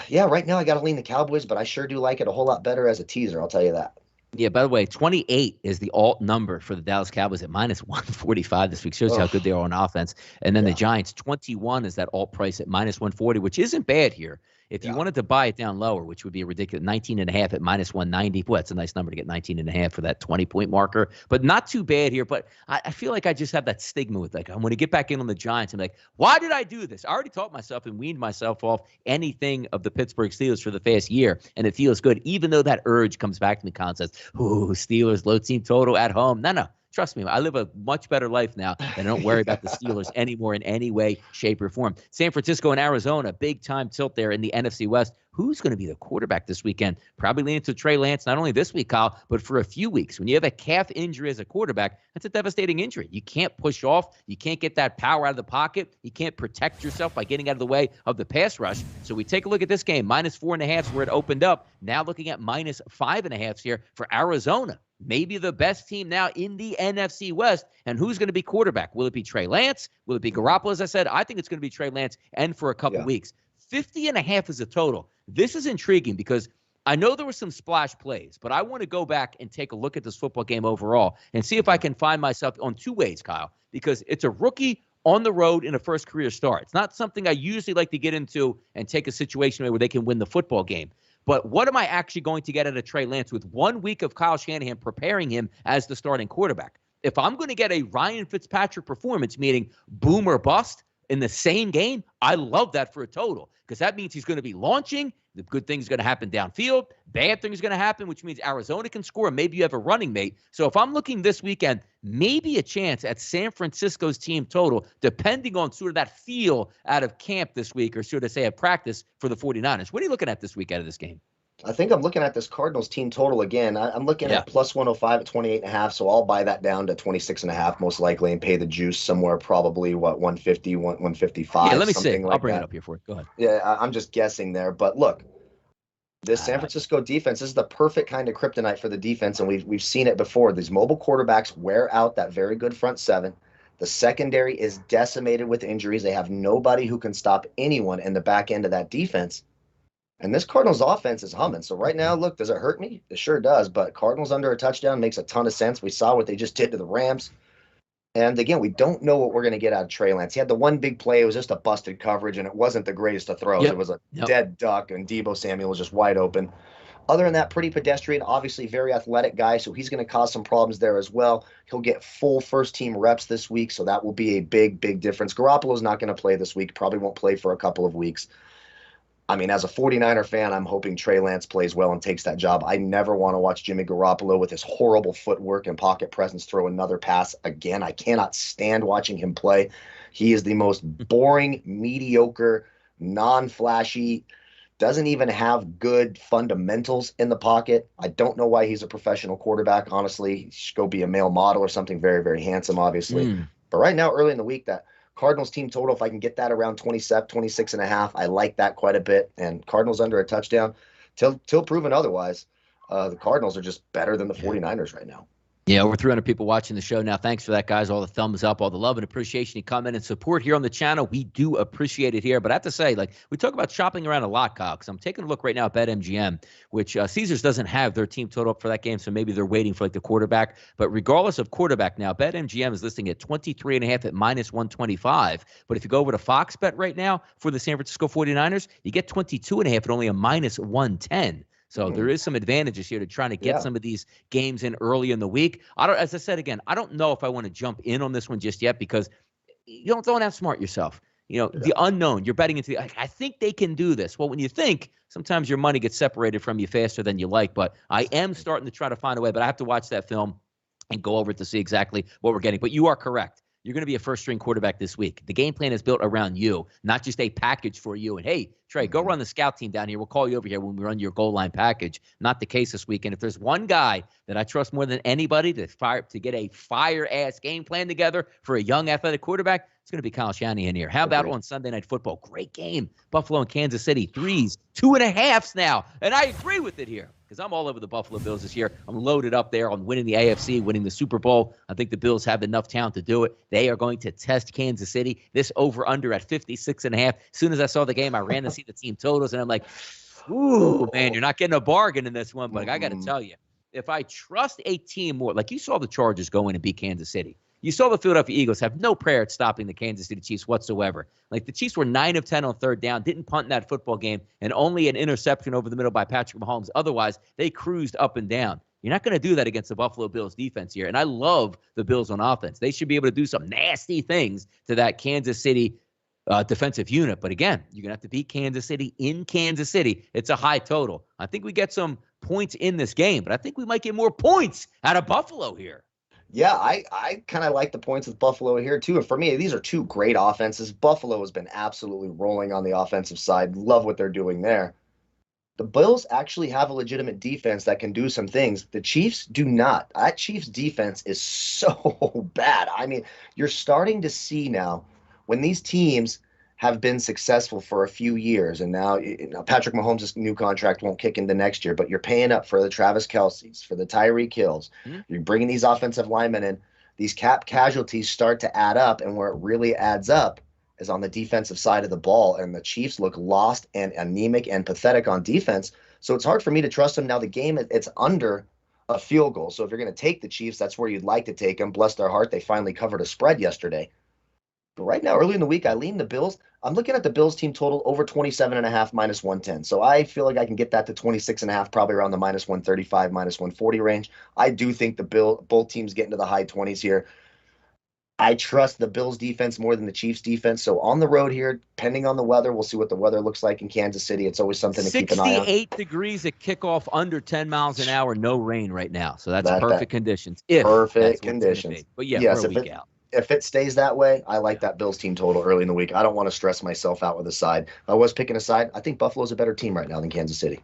yeah, right now I got to lean the Cowboys, but I sure do like it a whole lot better as a teaser. I'll tell you that. Yeah, by the way, 28 is the alt number for the Dallas Cowboys at -145 this week. Shows you how good they are on offense. And then the Giants, 21 is that alt price at -140, which isn't bad here. If you wanted to buy it down lower, which would be a ridiculous 19.5 at -190, boy, that's a nice number to get 19.5 for that 20-point marker. But not too bad here. But I feel like I just have that stigma with I'm going to get back in on the Giants. I'm like, why did I do this? I already taught myself and weaned myself off anything of the Pittsburgh Steelers for the past year, and it feels good, even though that urge comes back to me constantly. Ooh, Steelers, low team total at home. No. Trust me, I live a much better life now, and I don't worry about the Steelers anymore in any way, shape, or form. San Francisco and Arizona, big-time tilt there in the NFC West. Who's going to be the quarterback this weekend? Probably leaning to Trey Lance, not only this week, Kyle, but for a few weeks. When you have a calf injury as a quarterback, that's a devastating injury. You can't push off. You can't get that power out of the pocket. You can't protect yourself by getting out of the way of the pass rush. So we take a look at this game, -4.5 where it opened up. Now looking at -5.5 here for Arizona. Maybe the best team now in the NFC West. And who's going to be quarterback? Will it be Trey Lance? Will it be Garoppolo? As I said, I think it's going to be Trey Lance, and for a couple weeks. 50.5 is a total. This is intriguing because I know there were some splash plays, but I want to go back and take a look at this football game overall and see if I can find myself on two ways, Kyle, because it's a rookie on the road in a first career start. It's not something I usually like to get into and take a situation where they can win the football game. But what am I actually going to get out of Trey Lance with 1 week of Kyle Shanahan preparing him as the starting quarterback? If I'm going to get a Ryan Fitzpatrick performance, meaning boom or bust in the same game, I love that for a total because that means he's going to be launching. The good thing's going to happen downfield. Bad thing's going to happen, which means Arizona can score, and maybe you have a running mate. So if I'm looking this weekend, maybe a chance at San Francisco's team total, depending on sort of that feel out of camp this week, or should I say at practice for the 49ers. What are you looking at this week out of this game? I think I'm looking at this Cardinals team total again. I'm looking at +105 at 28.5, so I'll buy that down to 26.5 most likely and pay the juice somewhere probably, 150, 155. Yeah, let me see. Like I'll bring it up here for you. Go ahead. Yeah, I'm just guessing there. But look, this San Francisco defense, this is the perfect kind of kryptonite for the defense, and we've seen it before. These mobile quarterbacks wear out that very good front seven. The secondary is decimated with injuries. They have nobody who can stop anyone in the back end of that defense. And this Cardinals offense is humming. So right now, look, does it hurt me? It sure does. But Cardinals under a touchdown makes a ton of sense. We saw what they just did to the Rams. And again, we don't know what we're going to get out of Trey Lance. He had the one big play. It was just a busted coverage, and it wasn't the greatest of throws. It was a dead duck, and Deebo Samuel was just wide open. Other than that, pretty pedestrian, obviously very athletic guy, so he's going to cause some problems there as well. He'll get full first-team reps this week, so that will be a big, big difference. Garoppolo's not going to play this week, probably won't play for a couple of weeks. I mean, as a 49er fan, I'm hoping Trey Lance plays well and takes that job. I never want to watch Jimmy Garoppolo with his horrible footwork and pocket presence throw another pass again. I cannot stand watching him play. He is the most boring, mediocre, non-flashy, doesn't even have good fundamentals in the pocket. I don't know why he's a professional quarterback, honestly. He should go be a male model or something very, very handsome, obviously. But right now, early in the week, that Cardinals team total, if I can get that around 26.5, I like that quite a bit. And Cardinals under a touchdown, till proven otherwise, the Cardinals are just better than the 49ers right now. Yeah, over 300 people watching the show now. Thanks for that, guys. All the thumbs up, all the love and appreciation you comment and support here on the channel. We do appreciate it here. But I have to say, we talk about shopping around a lot, Kyle, because I'm taking a look right now at BetMGM, which Caesars doesn't have their team total up for that game, so maybe they're waiting for the quarterback. But regardless of quarterback now, BetMGM is listing at 23.5 at -125. But if you go over to Fox Bet right now for the San Francisco 49ers, you get 22.5 at only a -110. So there is some advantages here to trying to get some of these games in early in the week. As I said again, I don't know if I want to jump in on this one just yet because you don't outsmart yourself. The unknown. You're betting into I think they can do this. Well, when you think, sometimes your money gets separated from you faster than you like. But I am starting to try to find a way. But I have to watch that film and go over it to see exactly what we're getting. But you are correct. you're going to be a first-string quarterback this week. The game plan is built around you, not just a package for you. And, hey, Trey, go run the scout team down here. We'll call you over here when we run your goal line package. Not the case this week. And if there's one guy that I trust more than anybody to get a fire-ass game plan together for a young athletic quarterback, it's going to be Kyle Shanahan here. How about on Sunday Night Football? Great game. Buffalo and Kansas City, 3s, 2.5s now. And I agree with it here because I'm all over the Buffalo Bills this year. I'm loaded up there on winning the AFC, winning the Super Bowl. I think the Bills have enough talent to do it. They are going to test Kansas City. This over-under at 56.5. As soon as I saw the game, I ran to see the team totals, and I'm like, ooh, man, you're not getting a bargain in this one. But I got to tell you, if I trust a team more, like you saw the Chargers go in and beat Kansas City. You saw the Philadelphia Eagles have no prayer at stopping the Kansas City Chiefs whatsoever. Like the Chiefs were 9 of 10 on third down, didn't punt in that football game, and only an interception over the middle by Patrick Mahomes. Otherwise, they cruised up and down. You're not going to do that against the Buffalo Bills defense here. And I love the Bills on offense. They should be able to do some nasty things to that Kansas City defensive unit. But again, you're going to have to beat Kansas City in Kansas City. It's a high total. I think we get some points in this game, but I think we might get more points out of Buffalo here. Yeah, I kind of like the points with Buffalo here, too. And for me, these are two great offenses. Buffalo has been absolutely rolling on the offensive side. Love what they're doing there. The Bills actually have a legitimate defense that can do some things. The Chiefs do not. That Chiefs defense is so bad. I mean, you're starting to see now when these teams have been successful for a few years, and now Patrick Mahomes' new contract won't kick into next year, but you're paying up for the Travis Kelce's, for the Tyreek Hills. You're bringing these offensive linemen in. These cap casualties start to add up, and where it really adds up is on the defensive side of the ball, and the Chiefs look lost and anemic and pathetic on defense. So it's hard for me to trust them. Now the game, it's under a field goal. So if you're going to take the Chiefs, that's where you'd like to take them. Bless their heart, they finally covered a spread yesterday. But right now, early in the week, I lean the Bills. I'm looking at the Bills team total over 27.5 minus 110. So I feel like I can get that to 26.5, probably around the minus 135, minus 140 range. I do think both teams get into the high 20s here. I trust the Bills defense more than the Chiefs defense. So on the road here, depending on the weather, we'll see what the weather looks like in Kansas City. It's always something to keep an eye on. 68 degrees at kickoff, under 10 miles an hour, no rain right now. So that's perfect conditions. Perfect conditions. But yeah, yes, we're a week out. If it stays that way, I like that Bills team total early in the week. I don't want to stress myself out with a side. If I was picking a side, I think Buffalo's a better team right now than Kansas City.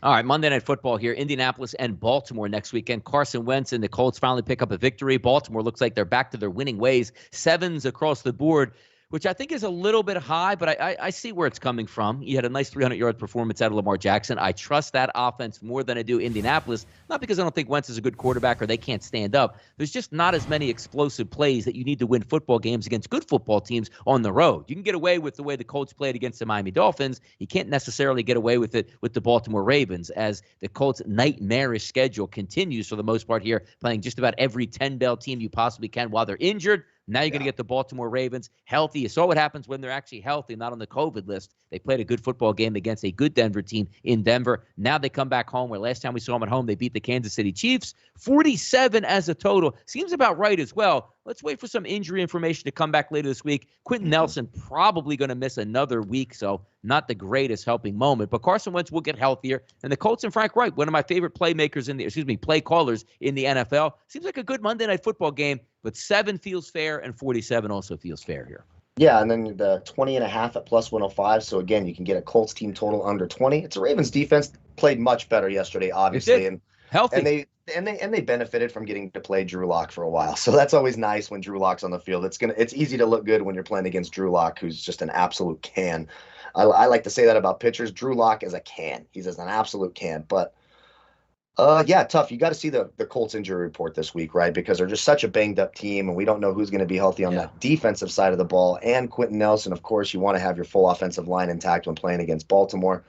All right, Monday Night Football here. Indianapolis and Baltimore next weekend. Carson Wentz and the Colts finally pick up a victory. Baltimore looks like they're back to their winning ways. 7s across the board, which I think is a little bit high, but I see where it's coming from. You had a nice 300-yard performance out of Lamar Jackson. I trust that offense more than I do Indianapolis, not because I don't think Wentz is a good quarterback or they can't stand up. There's just not as many explosive plays that you need to win football games against good football teams on the road. You can get away with the way the Colts played against the Miami Dolphins. You can't necessarily get away with it with the Baltimore Ravens, as the Colts' nightmarish schedule continues for the most part here, playing just about every 10-bell team you possibly can while they're injured. Now you're going to get the Baltimore Ravens healthy. You saw what happens when they're actually healthy, not on the COVID list. They played a good football game against a good Denver team in Denver. Now they come back home, where last time we saw them at home, they beat the Kansas City Chiefs. 47 as a total. Seems about right as well. Let's wait for some injury information to come back later this week. Quentin Nelson probably going to miss another week, so not the greatest helping moment. But Carson Wentz will get healthier. And the Colts and Frank Reich, one of my favorite play callers in the NFL. Seems like a good Monday Night Football game, but 7 feels fair and 47 also feels fair here. Yeah, and then the 20.5 at plus 105. So again, you can get a Colts team total under 20. It's a Ravens defense played much better yesterday, obviously, and healthy. And they benefited from getting to play Drew Lock for a while. So that's always nice when Drew Lock's on the field. It's easy to look good when you're playing against Drew Lock, who's just an absolute can. I like to say that about pitchers. Drew Lock is a can. He's just an absolute can. But yeah, tough. You got to see the Colts injury report this week, right? Because they're just such a banged up team, and we don't know who's going to be healthy on that defensive side of the ball. And Quentin Nelson, of course, you want to have your full offensive line intact when playing against Baltimore.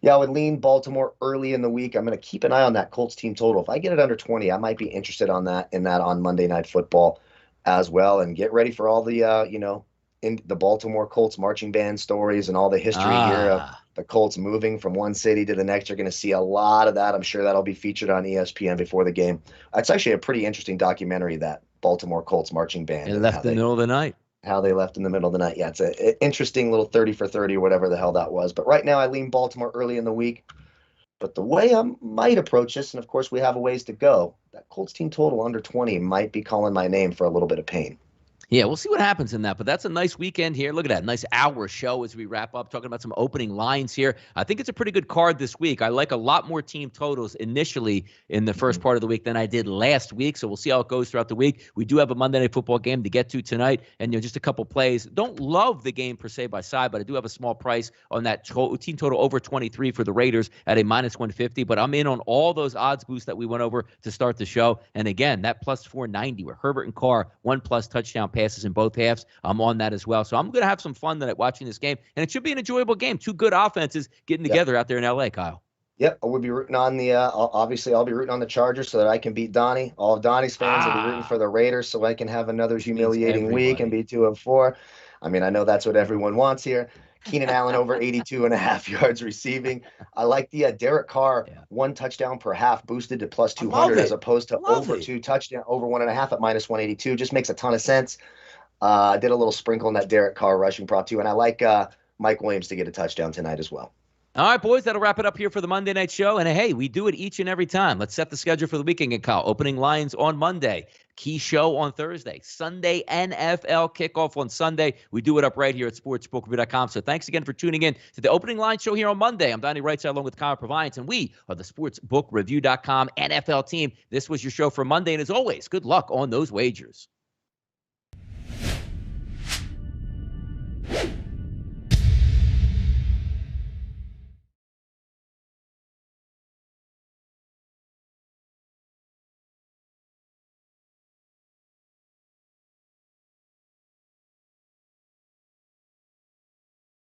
Yeah, I would lean Baltimore early in the week. I'm going to keep an eye on that Colts team total. If I get it under 20, I might be interested in that on Monday Night Football as well. And get ready for all the in the Baltimore Colts marching band stories and all the history here of the Colts moving from one city to the next. You're going to see a lot of that. I'm sure that'll be featured on ESPN before the game. It's actually a pretty interesting documentary, that Baltimore Colts marching band. They left in the middle of the night. How they left in the middle of the night. Yeah, it's an interesting little 30 for 30 or whatever the hell that was. But right now I lean Baltimore early in the week. But the way I might approach this, and of course we have a ways to go, that Colts team total under 20 might be calling my name for a little bit of pain. Yeah, we'll see what happens in that. But that's a nice weekend here. Look at that. Nice hour show as we wrap up, talking about some opening lines here. I think it's a pretty good card this week. I like a lot more team totals initially in the first part of the week than I did last week. So we'll see how it goes throughout the week. We do have a Monday Night Football game to get to tonight. And, just a couple plays. Don't love the game per se by side, but I do have a small price on that team total over 23 for the Raiders at a minus 150. But I'm in on all those odds boosts that we went over to start the show. And again, that plus 490 where Herbert and Carr, 1+ touchdown passes in both halves. I'm on that as well. So I'm going to have some fun tonight watching this game. And it should be an enjoyable game. Two good offenses getting together out there in L.A., Kyle. Yep, I would be rooting on the obviously I'll be rooting on the Chargers so that I can beat Donnie. All of Donnie's fans will be rooting for the Raiders so I can have another humiliating week and be 2-4. I mean, I know that's what everyone wants here. Keenan Allen over 82.5 yards receiving. I like the Derek Carr 1 touchdown per half boosted to plus 200 as opposed to over 2 touchdown over 1.5 at minus 182. Just makes a ton of sense. I did a little sprinkle in that Derek Carr rushing prop too, and I like Mike Williams to get a touchdown tonight as well. All right, boys, that'll wrap it up here for the Monday night show. And hey, we do it each and every time. Let's set the schedule for the weekend again, Kyle. Opening lines on Monday, key show on Thursday, Sunday NFL kickoff on Sunday. We do it up right here at sportsbookreview.com. So thanks again for tuning in to the opening line show here on Monday. I'm Donnie RightSide along with Kyle Purviance, and we are the sportsbookreview.com NFL team. This was your show for Monday, and as always, good luck on those wagers.